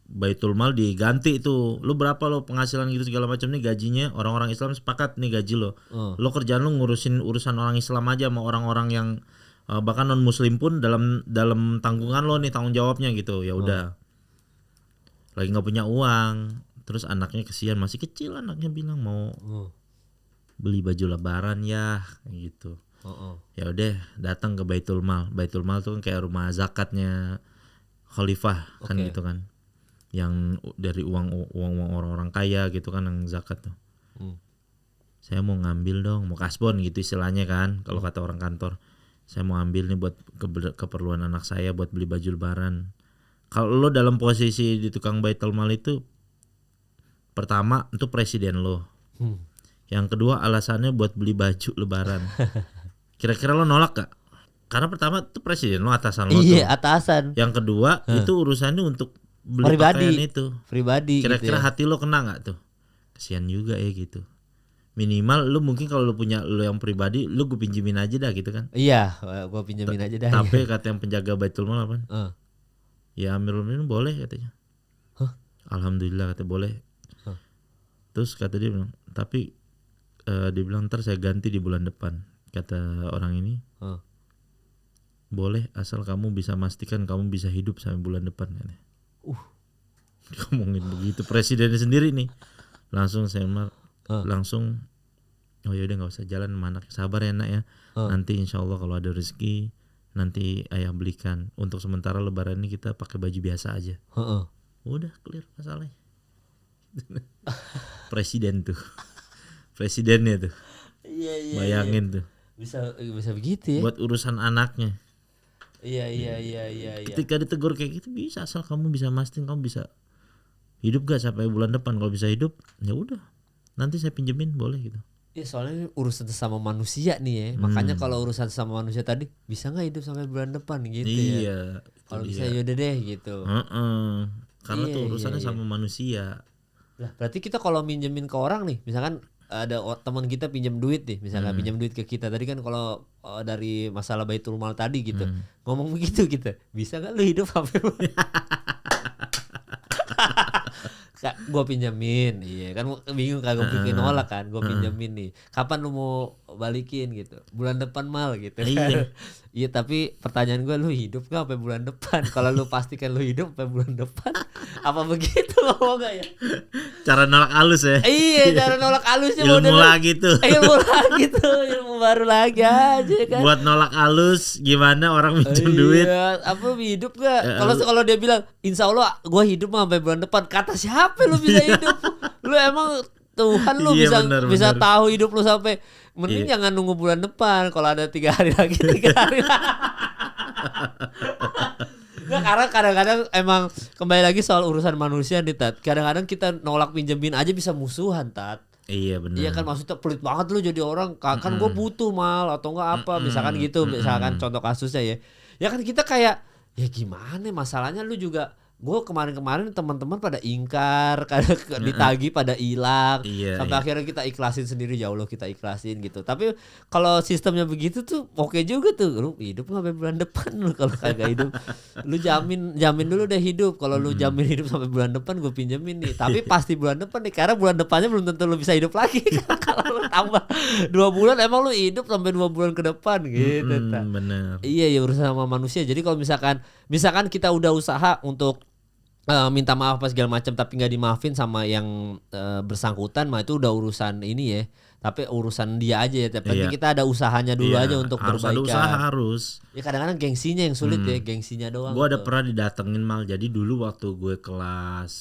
[SPEAKER 2] Baitul Mal diganti itu, lu berapa lo penghasilan gitu segala macam nih gajinya, orang-orang Islam sepakat nih gaji lo. Lo kerjaan lu ngurusin urusan orang Islam aja sama orang-orang yang bahkan non muslim pun dalam tanggungan lo nih, tanggung jawabnya gitu. Ya udah. Lagi nggak punya uang, Terus anaknya kesian, masih kecil anaknya, bilang mau
[SPEAKER 1] Oh.
[SPEAKER 2] beli baju lebaran ya gitu. Ya udah datang ke Baitul Mal. Baitul Mal tuh kan kayak rumah zakatnya khalifah kan
[SPEAKER 1] Oke.
[SPEAKER 2] gitu kan. Yang dari uang orang-orang kaya gitu kan yang zakat tuh. Saya mau ngambil dong, mau kasbon gitu istilahnya kan kalau kata orang kantor. Saya mau ambil nih buat keperluan anak saya buat beli baju lebaran. Kalau lo dalam posisi di tukang Baitul Mal itu, pertama itu presiden lo. Yang kedua alasannya buat beli baju lebaran. Kira-kira lo nolak gak? Karena pertama itu presiden lo, atasan lo
[SPEAKER 1] Iya,
[SPEAKER 2] tuh.
[SPEAKER 1] atasan.
[SPEAKER 2] Yang kedua itu urusannya untuk beli
[SPEAKER 1] Pribadi.
[SPEAKER 2] pakaian itu.
[SPEAKER 1] Pribadi
[SPEAKER 2] Kira-kira
[SPEAKER 1] gitu ya.
[SPEAKER 2] hati lo kena gak tuh? Kasian juga ya gitu. Minimal lu mungkin kalau lu punya lu yang pribadi, lu gue pinjemin aja dah gitu kan.
[SPEAKER 1] Iya, gua pinjemin aja dah.
[SPEAKER 2] Tapi kata yang penjaga Baitul Mal apa? Ya Amirul Mukminin boleh katanya. Alhamdulillah kata boleh. Terus kata dia bilang, tapi dia bilang ntar saya ganti di bulan depan. Kata orang ini, boleh asal kamu bisa pastikan kamu bisa hidup sampai bulan depan. Ngomongin begitu presidennya sendiri nih. Langsung saya langsung, oh yaudah nggak usah jalan sama anak, sabar ya nak ya. Nanti insya Allah kalau ada rezeki nanti ayah belikan. Untuk sementara lebaran ini kita pakai baju biasa aja. Udah clear masalahnya. Presiden tuh, presidennya tuh,
[SPEAKER 1] Iya.
[SPEAKER 2] bayangin tuh,
[SPEAKER 1] Bisa begitu ya.
[SPEAKER 2] buat urusan anaknya.
[SPEAKER 1] Iya.
[SPEAKER 2] Ketika ditegur kayak gitu, bisa asal kamu bisa mastiin kamu bisa hidup gak sampai bulan depan. Kalau bisa hidup, ya udah, nanti saya pinjemin boleh gitu.
[SPEAKER 1] Ya soalnya ini urusan sama manusia nih ya. Makanya kalau urusan sama manusia tadi bisa nggak hidup sampai bulan depan gitu ya.
[SPEAKER 2] Iya.
[SPEAKER 1] Kalau bisa yaudah deh gitu.
[SPEAKER 2] Karena
[SPEAKER 1] Iya,
[SPEAKER 2] tuh urusannya
[SPEAKER 1] iya.
[SPEAKER 2] sama manusia.
[SPEAKER 1] Lah berarti kita kalau minjemin ke orang nih, misalkan ada teman kita pinjam duit nih, misalkan pinjam duit ke kita tadi kan kalau dari masalah Baitul Mal tadi gitu, ngomong begitu kita, bisa nggak lu hidup sampai gue pinjemin, iya kan bingung kagak bikin nolak kan, gue pinjemin nih, kapan lu mau balikin gitu, bulan depan mal gitu kan.
[SPEAKER 2] Iya.
[SPEAKER 1] Iya tapi pertanyaan gue, lu hidup gak sampai bulan depan? Kalau lu pastikan lu hidup sampai bulan depan, apa begitu ngomong gak ya?
[SPEAKER 2] Cara nolak halus ya.
[SPEAKER 1] Iya, cara nolak halusnya
[SPEAKER 2] Ilmu lagi tuh.
[SPEAKER 1] Ilmu lagi tuh, ilmu baru lagi aja kan.
[SPEAKER 2] Buat nolak halus gimana orang minjem duit.
[SPEAKER 1] Iya, apa lu hidup gak? Kalau dia bilang, insya Allah gue hidup sampai bulan depan, kata siapa lu bisa hidup? Lu emang Tuhan lu
[SPEAKER 2] Iya,
[SPEAKER 1] bisa
[SPEAKER 2] bener.
[SPEAKER 1] tahu hidup lu sampai, mending jangan nunggu bulan depan. Kalau ada 3 hari lagi, 3 hari lagi. Nah, karena kadang-kadang emang kembali lagi soal urusan manusia nih Tat. Kadang-kadang kita nolak pinjemin aja bisa musuhan Tat.
[SPEAKER 2] Iya benar.
[SPEAKER 1] Iya kan, maksudnya pelit banget lu jadi orang, kan gue butuh mal atau enggak apa, misalkan gitu, misalkan contoh kasusnya ya. Ya kan kita kayak, ya gimana masalahnya lu juga, gue kemarin teman-teman pada ingkar, kadang ditagi pada hilang,
[SPEAKER 2] Iya,
[SPEAKER 1] sampai
[SPEAKER 2] iya.
[SPEAKER 1] akhirnya kita ikhlasin sendiri, ya Allah kita ikhlasin gitu. Tapi kalau sistemnya begitu tuh oke juga tuh, lu hidup nggak sampai bulan depan, lu kalau kagak hidup, lu jamin dulu deh hidup. Kalau lu jamin hidup sampai bulan depan, gue pinjemin nih. Tapi pasti bulan depan nih, karena bulan depannya belum tentu lu bisa hidup lagi. Kalau lu tambah 2 bulan, emang lu hidup sampai 2 bulan ke depan gitu. Tat.
[SPEAKER 2] Bener.
[SPEAKER 1] Iya ya, urusan sama manusia. Jadi kalau misalkan kita udah usaha untuk minta maaf apa segala macam tapi nggak dimaafin sama yang bersangkutan, mah itu udah urusan ini ya. Tapi urusan dia aja ya. Tapi
[SPEAKER 2] Iya.
[SPEAKER 1] kita ada usahanya dulu
[SPEAKER 2] Iya,
[SPEAKER 1] aja untuk
[SPEAKER 2] harus
[SPEAKER 1] perbaikan.
[SPEAKER 2] ada usaha harus.
[SPEAKER 1] Ya kadang-kadang gengsinya yang sulit ya, gengsinya doang.
[SPEAKER 2] Gue ada
[SPEAKER 1] tuh.
[SPEAKER 2] pernah didatengin mal. Jadi dulu waktu gue kelas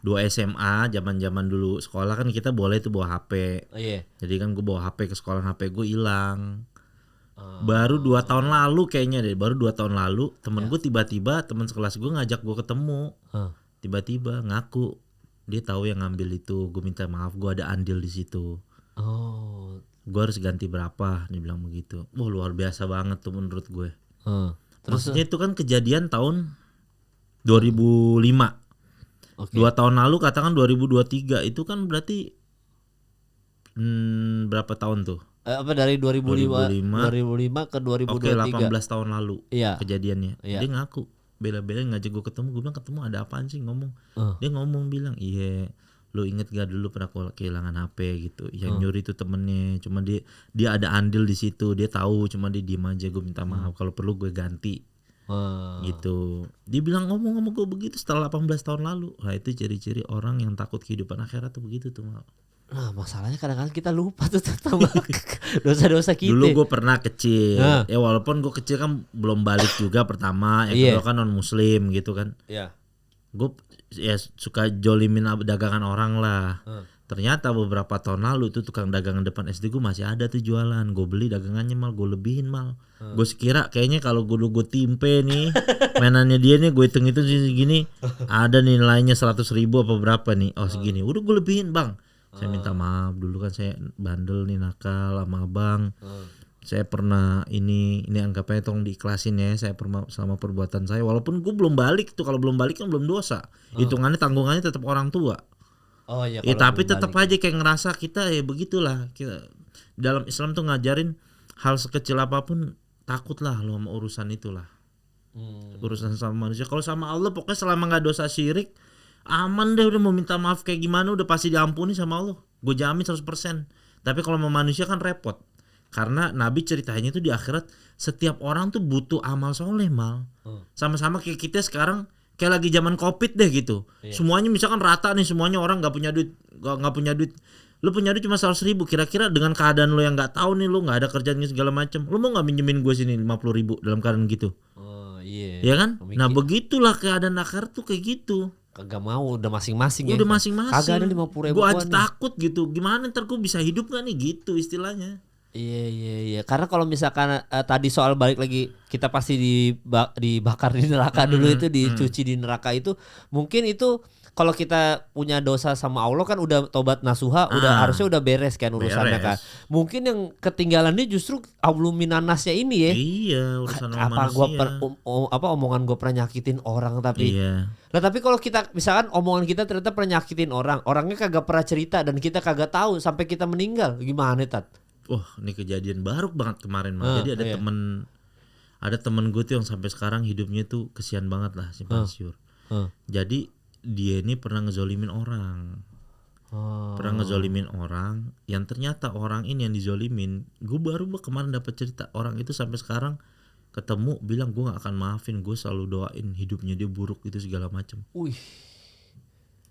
[SPEAKER 2] 2 SMA, zaman dulu sekolah kan kita boleh tuh bawa HP.
[SPEAKER 1] Oh, iya.
[SPEAKER 2] Jadi kan gue bawa HP ke sekolah, HP gue hilang. Baru 2 tahun lalu kayaknya deh, baru 2 tahun lalu temen gue tiba-tiba, teman sekelas gue ngajak gue ketemu. Tiba-tiba ngaku dia tahu yang ngambil itu. Gue minta maaf, gue ada andil di situ.
[SPEAKER 1] Oh.
[SPEAKER 2] Gue harus ganti berapa, dia bilang begitu. Wah luar biasa banget tuh menurut gue.
[SPEAKER 1] Terus
[SPEAKER 2] Maksudnya itu kan kejadian tahun 2005.
[SPEAKER 1] oke.
[SPEAKER 2] 2 tahun lalu katakan 2023, itu kan berarti berapa tahun tuh?
[SPEAKER 1] Apa dari 2005 ke 2023.
[SPEAKER 2] Oke, 18 tahun lalu
[SPEAKER 1] Iya.
[SPEAKER 2] kejadiannya.
[SPEAKER 1] Iya.
[SPEAKER 2] Dia ngaku bela-bela ngajak gue ketemu. Gue bilang ketemu ada apaan sih, ngomong. Dia ngomong bilang, iya lu inget gak dulu pernah kehilangan HP gitu. Yang nyuri itu temennya, cuma dia ada andil di situ. Dia tahu, cuma dia diem aja. Gue minta maaf, kalau perlu gue ganti. Gitu. Dia bilang ngomong sama gue begitu setelah 18 tahun lalu. Nah itu ciri-ciri orang yang takut kehidupan akhirat tuh begitu tuh Mal.
[SPEAKER 1] Nah masalahnya kadang-kadang kita lupa tuh sama dosa-dosa kita.
[SPEAKER 2] Dulu gue pernah kecil,
[SPEAKER 1] Nah.
[SPEAKER 2] ya walaupun gue kecil kan belum balik juga pertama, yang
[SPEAKER 1] Iya.
[SPEAKER 2] kedua kan non muslim gitu kan.
[SPEAKER 1] Iya.
[SPEAKER 2] Gue ya suka jolimin dagangan orang lah. Ternyata beberapa tahun lalu itu tukang dagangan depan SD gue masih ada tuh jualan. Gue beli dagangannya Mal, gue lebihin Mal. Gue sekira kayaknya kalau gue timpe nih mainannya dia nih gue hitung-hitung segini ada nih nilainya 100.000 apa berapa nih. Oh segini, udah gue lebihin Bang. Saya minta maaf dulu kan saya bandel nih nakal sama abang. Saya pernah ini anggapnya tolong diikhlasin ya. Saya sama perbuatan saya walaupun gue belum balik tuh, kalau belum balik kan belum dosa. Hitungannya tanggungannya tetap orang tua.
[SPEAKER 1] Oh iya.
[SPEAKER 2] Ya tapi tetap aja kayak ngerasa kita ya begitulah. Kita dalam Islam tuh ngajarin hal sekecil apapun takutlah lo sama urusan itulah. Urusan sama manusia. Kalau sama Allah pokoknya selama nggak dosa syirik aman deh, udah mau minta maaf kayak gimana udah pasti diampuni sama Allah. Gue jamin 100%. Tapi kalau sama manusia kan repot. Karena Nabi ceritanya itu di akhirat setiap orang tuh butuh amal soleh Mal. Sama-sama kayak kita sekarang kayak lagi zaman Covid deh gitu. Semuanya misalkan rata nih, semuanya orang nggak punya duit, nggak punya duit. Lu punya duit cuma 100.000. Kira-kira dengan keadaan lu yang nggak tahu nih, lu nggak ada kerjaan segala macam, lu mau nggak minjemin gue sini 50.000 dalam keadaan gitu?
[SPEAKER 1] Oh iya.
[SPEAKER 2] Ya kan? Nah begitulah keadaan akhirat tuh kayak gitu.
[SPEAKER 1] Kagak mau, udah masing-masing ya.
[SPEAKER 2] Udah masing-masing.
[SPEAKER 1] Kagak ada 50.000.
[SPEAKER 2] Gue aja takut gitu. Gimana ntar gue bisa hidup gak nih gitu istilahnya.
[SPEAKER 1] Iya. Karena kalau misalkan tadi soal balik lagi kita pasti dibakar di neraka dulu itu, dicuci di neraka itu, mungkin itu kalau kita punya dosa sama Allah kan udah tobat nasuha, udah harusnya udah beres kan urusannya kan. Mungkin yang ketinggalannya justru abluminanasnya ini ya.
[SPEAKER 2] Iya, urusan sama
[SPEAKER 1] apa
[SPEAKER 2] manusia.
[SPEAKER 1] Omongan gue pernah nyakitin orang tapi.
[SPEAKER 2] Iya.
[SPEAKER 1] Nah tapi kalau kita misalkan omongan kita ternyata pernah nyakitin orang, orangnya kagak pernah cerita dan kita kagak tahu sampai kita meninggal, gimana Tat?
[SPEAKER 2] Wah, ini kejadian baru banget kemarin Mal. Jadi ada temen gue tuh yang sampai sekarang hidupnya tuh kesian banget lah si Masyur. Jadi dia ini pernah ngezolimin orang. Pernah ngezolimin orang yang ternyata orang ini yang dizolimin, gue baru kemarin dapat cerita orang itu sampai sekarang ketemu bilang gue gak akan maafin, gue selalu doain hidupnya dia buruk itu segala macam.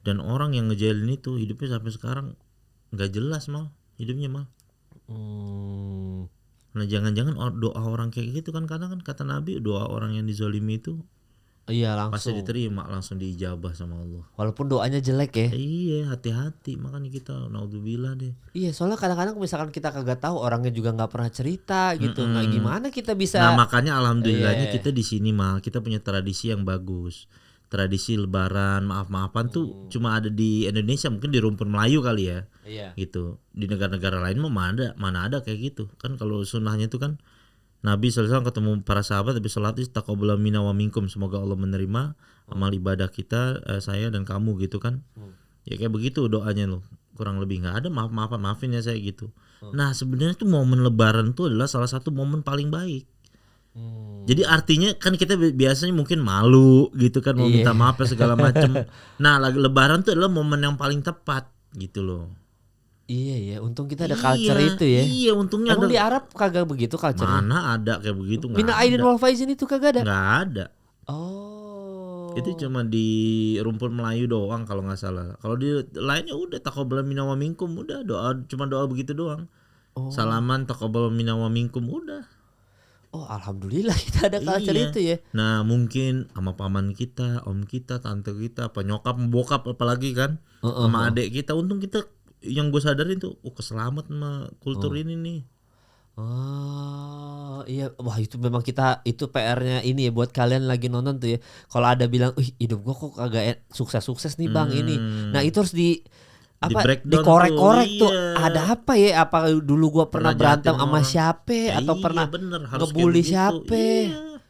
[SPEAKER 2] Dan orang yang ngejalin itu hidupnya sampai sekarang nggak jelas Mal, hidupnya Mal. Nah jangan-jangan doa orang kayak gitu kan, kadang kan kata Nabi doa orang yang dizolimi itu
[SPEAKER 1] iya langsung
[SPEAKER 2] pasti diterima, langsung diijabah sama Allah.
[SPEAKER 1] Walaupun doanya jelek ya.
[SPEAKER 2] Iya, hati-hati makanya kita naudzubillah deh.
[SPEAKER 1] Iya, soalnya kadang-kadang misalkan kita kagak tahu, orangnya juga nggak pernah cerita gitu. Nah, gimana kita bisa?
[SPEAKER 2] Nah makanya alhamdulillahnya kita di sini Mal, kita punya tradisi yang bagus. Tradisi Lebaran, maaf-maafan tuh cuma ada di Indonesia, mungkin di rumpun Melayu kali ya.
[SPEAKER 1] Iya.
[SPEAKER 2] Gitu. Di negara-negara lain mah mana ada kayak gitu. Kan kalau sunnahnya itu kan Nabi SAW ketemu para sahabat tapi salat taqabbal minna wa minkum, semoga Allah menerima amal ibadah kita, saya dan kamu gitu kan. Ya kayak begitu doanya loh. Kurang lebih nggak ada maafin ya saya gitu. Nah, sebenarnya tuh momen Lebaran tuh adalah salah satu momen paling baik. Jadi artinya kan kita biasanya mungkin malu gitu kan, mau minta maaf segala macam. Nah, lagi Lebaran tuh adalah momen yang paling tepat gitu loh.
[SPEAKER 1] Iya ya, untung kita ada culture itu ya.
[SPEAKER 2] Iya, untungnya
[SPEAKER 1] Emang
[SPEAKER 2] ada.
[SPEAKER 1] di Arab kagak begitu culture-nya?
[SPEAKER 2] Mana ada kayak begitu, nggak
[SPEAKER 1] Mina
[SPEAKER 2] ada.
[SPEAKER 1] Aidin wal Faizin itu kagak ada?
[SPEAKER 2] Nggak ada.
[SPEAKER 1] Oh.
[SPEAKER 2] Itu cuma di rumpun Melayu doang kalau nggak salah. Kalau di lainnya udah taqabbal minna wa minkum, udah cuma doa begitu doang. Salaman taqabbal minna wa minkum udah.
[SPEAKER 1] Oh, alhamdulillah kita ada culture itu ya.
[SPEAKER 2] Nah, mungkin sama paman kita, om kita, tante kita, apa nyokap, bokap apalagi kan, sama adik kita, untung kita yang gue sadarin tuh, keselamat sama kultur ini nih.
[SPEAKER 1] Oh iya, wah itu memang kita, itu PR-nya ini ya buat kalian lagi nonton tuh ya. Kalau ada bilang, hidup gua kok kagak sukses-sukses nih bang ini. Nah itu harus dikorek-korek tuh. Ada apa ya? Apa dulu gua pernah berantem sama siapa? Atau pernah ngebully siapa?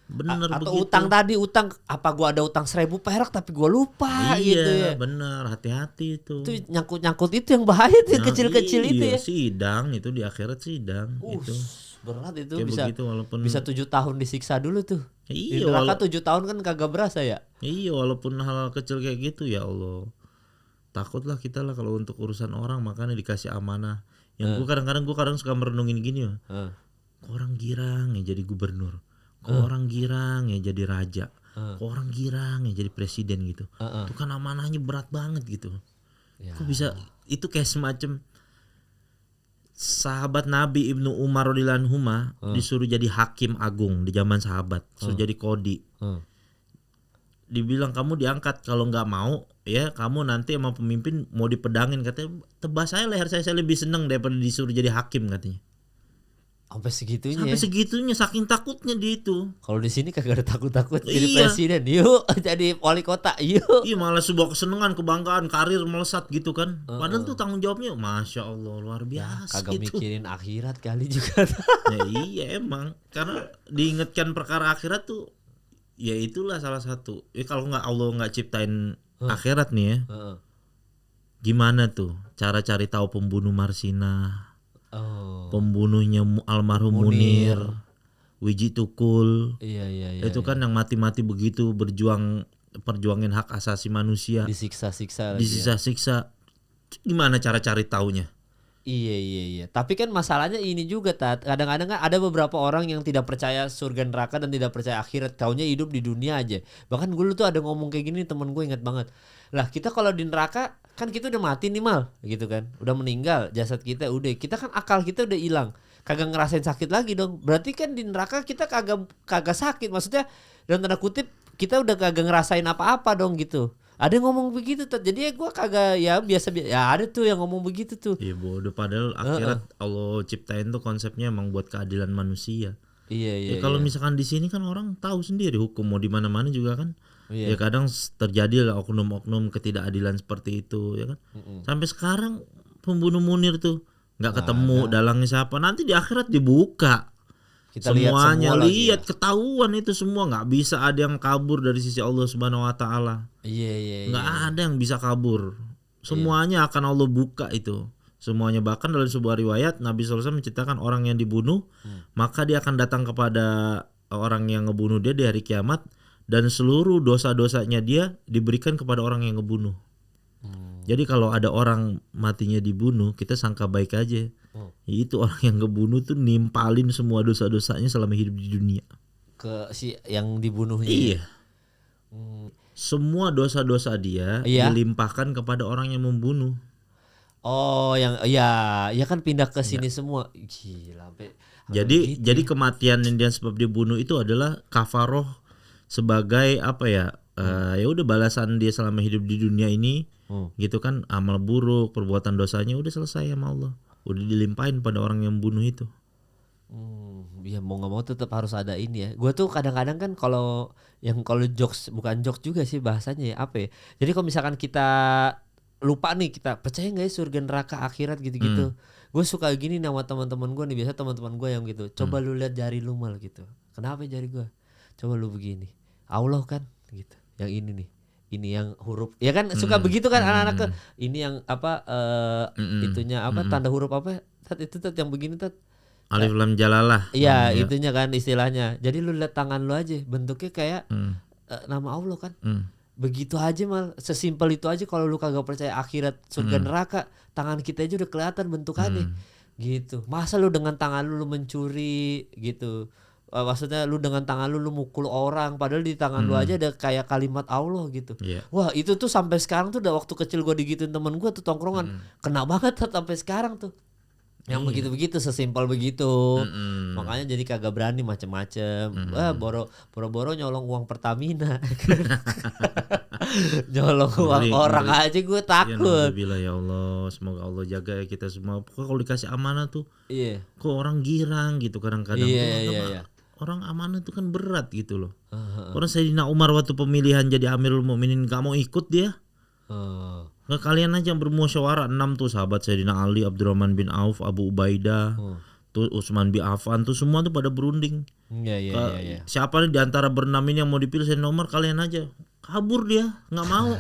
[SPEAKER 2] Bener
[SPEAKER 1] atau
[SPEAKER 2] begitu.
[SPEAKER 1] utang apa gua ada utang 1.000 perak tapi gua lupa gitu ya.
[SPEAKER 2] Bener, hati-hati itu.
[SPEAKER 1] Itu nyangkut itu yang bahaya tuh, kecil-kecil itu ya.
[SPEAKER 2] Sidang itu di akhirat sidang itu.
[SPEAKER 1] Berat itu,
[SPEAKER 2] kayak
[SPEAKER 1] bisa
[SPEAKER 2] begitu, walaupun
[SPEAKER 1] bisa 7 tahun disiksa dulu tuh. Di
[SPEAKER 2] Iya,
[SPEAKER 1] neraka 7 tahun kan kagak berasa ya.
[SPEAKER 2] Iya, walaupun hal kecil kayak gitu ya Allah. Takutlah kita lah kalau untuk urusan orang, makanya dikasih amanah. Yang gue kadang suka merenungin gini ya. Orang girang ya jadi gubernur. Kok orang girang ya jadi raja, kok orang girang ya jadi presiden gitu. Itu kan amanahnya berat banget gitu.
[SPEAKER 1] Ya.
[SPEAKER 2] Kok bisa itu kayak semacam sahabat Nabi Ibnu Umar radhiyallahu anhu disuruh jadi hakim agung di zaman sahabat, suruh jadi kodi. Dibilang kamu diangkat, kalau nggak mau ya kamu nanti sama pemimpin mau dipedangin, katanya tebas saya leher saya lebih seneng daripada disuruh jadi hakim katanya.
[SPEAKER 1] Sampai segitunya.
[SPEAKER 2] Sampai
[SPEAKER 1] ya?
[SPEAKER 2] segitunya saking takutnya dia itu.
[SPEAKER 1] Kalau di sini kagak ada takut-takut jadi
[SPEAKER 2] Iya.
[SPEAKER 1] presiden. Yuk jadi wali kota. Yuk.
[SPEAKER 2] Iya, malah sebuah kesenangan, kebanggaan, karir melesat gitu kan. Padahal tuh tanggung jawabnya masya Allah luar biasa
[SPEAKER 1] Kagak
[SPEAKER 2] gitu.
[SPEAKER 1] mikirin akhirat kali juga.
[SPEAKER 2] Ya iya emang, karena diingatkan perkara akhirat tuh ya itulah salah satu. Kalau nggak Allah nggak ciptain akhirat nih ya, gimana tuh cara cari tahu pembunuh Marsina, pembunuhnya almarhum Munir, Wiji Tukul.
[SPEAKER 1] Iya.
[SPEAKER 2] Itu kan yang mati-mati begitu perjuangin hak asasi manusia,
[SPEAKER 1] Disiksa-siksa lagi.
[SPEAKER 2] disiksa-siksa. Gimana cara cari taunya?
[SPEAKER 1] Iya. Tapi kan masalahnya ini juga, Tat. Kadang-kadang kan ada beberapa orang yang tidak percaya surga neraka dan tidak percaya akhirat. Taunya hidup di dunia aja. Bahkan gue tuh ada ngomong kayak gini, temen gue ingat banget. Lah kita kalau di neraka kan kita udah mati nih Mal, gitu kan. Udah meninggal, jasad kita udah. Kita kan akal kita udah hilang. Kagak ngerasain sakit lagi dong. Berarti kan di neraka kita kagak sakit. Maksudnya dalam tanda kutip kita udah kagak ngerasain apa-apa dong gitu. Ada yang ngomong begitu tuh. Jadi ya gue kagak ya biasa ya ada tuh yang ngomong begitu tuh.
[SPEAKER 2] Iya bodoh, padahal akhirat Allah ciptain tuh konsepnya emang buat keadilan manusia.
[SPEAKER 1] Iya.
[SPEAKER 2] Kalau misalkan di sini kan orang tahu sendiri hukum mau di mana-mana juga kan.
[SPEAKER 1] Iya.
[SPEAKER 2] Ya kadang terjadi lah oknum-oknum ketidakadilan seperti itu ya kan. Sampai sekarang pembunuh Munir tuh nggak ketemu dalangnya siapa. Nanti di akhirat dibuka.
[SPEAKER 1] Kita lihat
[SPEAKER 2] Semuanya
[SPEAKER 1] semua
[SPEAKER 2] lihat ketahuan itu semua, nggak bisa ada yang kabur dari sisi Allah Subhanahu Wa Taala.
[SPEAKER 1] Iya.
[SPEAKER 2] Nggak ada yang bisa kabur. Semuanya akan Allah buka itu. Semuanya, bahkan dalam sebuah riwayat Nabi SAW menceritakan orang yang dibunuh maka dia akan datang kepada orang yang ngebunuh dia di hari kiamat dan seluruh dosa-dosanya dia diberikan kepada orang yang ngebunuh. Jadi kalau ada orang matinya dibunuh, kita sangka baik aja. Itu orang yang ngebunuh tuh nimpalin semua dosa-dosanya selama hidup di dunia
[SPEAKER 1] Ke si yang dibunuhnya.
[SPEAKER 2] Iya. Semua dosa-dosa dia dilimpahkan kepada orang yang membunuh.
[SPEAKER 1] Oh, yang ya kan pindah ke sini semua. Gila,
[SPEAKER 2] Jadi kematian yang dia sebab dibunuh itu adalah kafaroh sebagai apa ya? Ya udah balasan dia selama hidup di dunia ini. Gitu kan, amal buruk, perbuatan dosanya udah selesai sama Allah. Udah dilimpahin pada orang yang bunuh itu.
[SPEAKER 1] Ya mau nggak mau tetap harus ada ini ya. Gue tuh kadang-kadang kan kalau jokes, bukan jokes juga sih bahasanya ya, apa ya. Jadi kalau misalkan kita lupa nih, kita percaya nggak ya surga neraka akhirat gitu-gitu. Gue suka gini sama teman-teman gue nih, biasa teman-teman gue yang gitu. Coba lu lihat jari lu Mal gitu. Kenapa jari gue? Coba lu begini. Allah kan gitu. Yang ini nih. Ini yang huruf. Ya kan suka begitu kan anak-anak ke. Ini yang apa itunya apa tanda huruf apa? Itu yang begini Tat.
[SPEAKER 2] Alif lam jalalah.
[SPEAKER 1] Iya, itunya kan istilahnya. Jadi lu lihat tangan lu aja, bentuknya kayak nama Allah kan. Begitu aja Mal, sesimpel itu aja. Kalau lu kagak percaya akhirat surga neraka, tangan kita aja udah kelihatan bentukannya. Gitu. Masa lu dengan tangan lu mencuri gitu. Maksudnya lu dengan tangan lu mukul orang, padahal di tangan lu aja ada kayak kalimat Allah gitu. Wah, itu tuh sampai sekarang tuh udah waktu kecil gua digituin temen gua tuh tongkrongan. Kena banget sampai sekarang tuh. Yang begitu-begitu, sesimpel begitu. Makanya jadi kagak berani macem-macem. Wah, boro-boro nyolong uang Pertamina. Nyolong uang orang aja gue takut.
[SPEAKER 2] Bila ya Allah, semoga Allah jaga ya kita semua. Pokoknya kalau dikasih amanah tuh, kok orang girang gitu kadang-kadang.
[SPEAKER 1] Iya.
[SPEAKER 2] Orang amanah itu kan berat gitu loh. Orang Sayyidina Umar waktu pemilihan jadi Amirul Mukminin gak mau ikut dia. Nggak, kalian aja yang bermusyawarah 6 tuh sahabat Sayyidina Ali, Abdurrahman bin Auf, Abu Ubaidah, tuh Utsman bin Affan tuh semua tuh pada berunding.
[SPEAKER 1] Iya.
[SPEAKER 2] Siapa nih di antara berenam ini yang mau dipilih Sayyidina Umar, kalian aja. Kabur dia, nggak mau.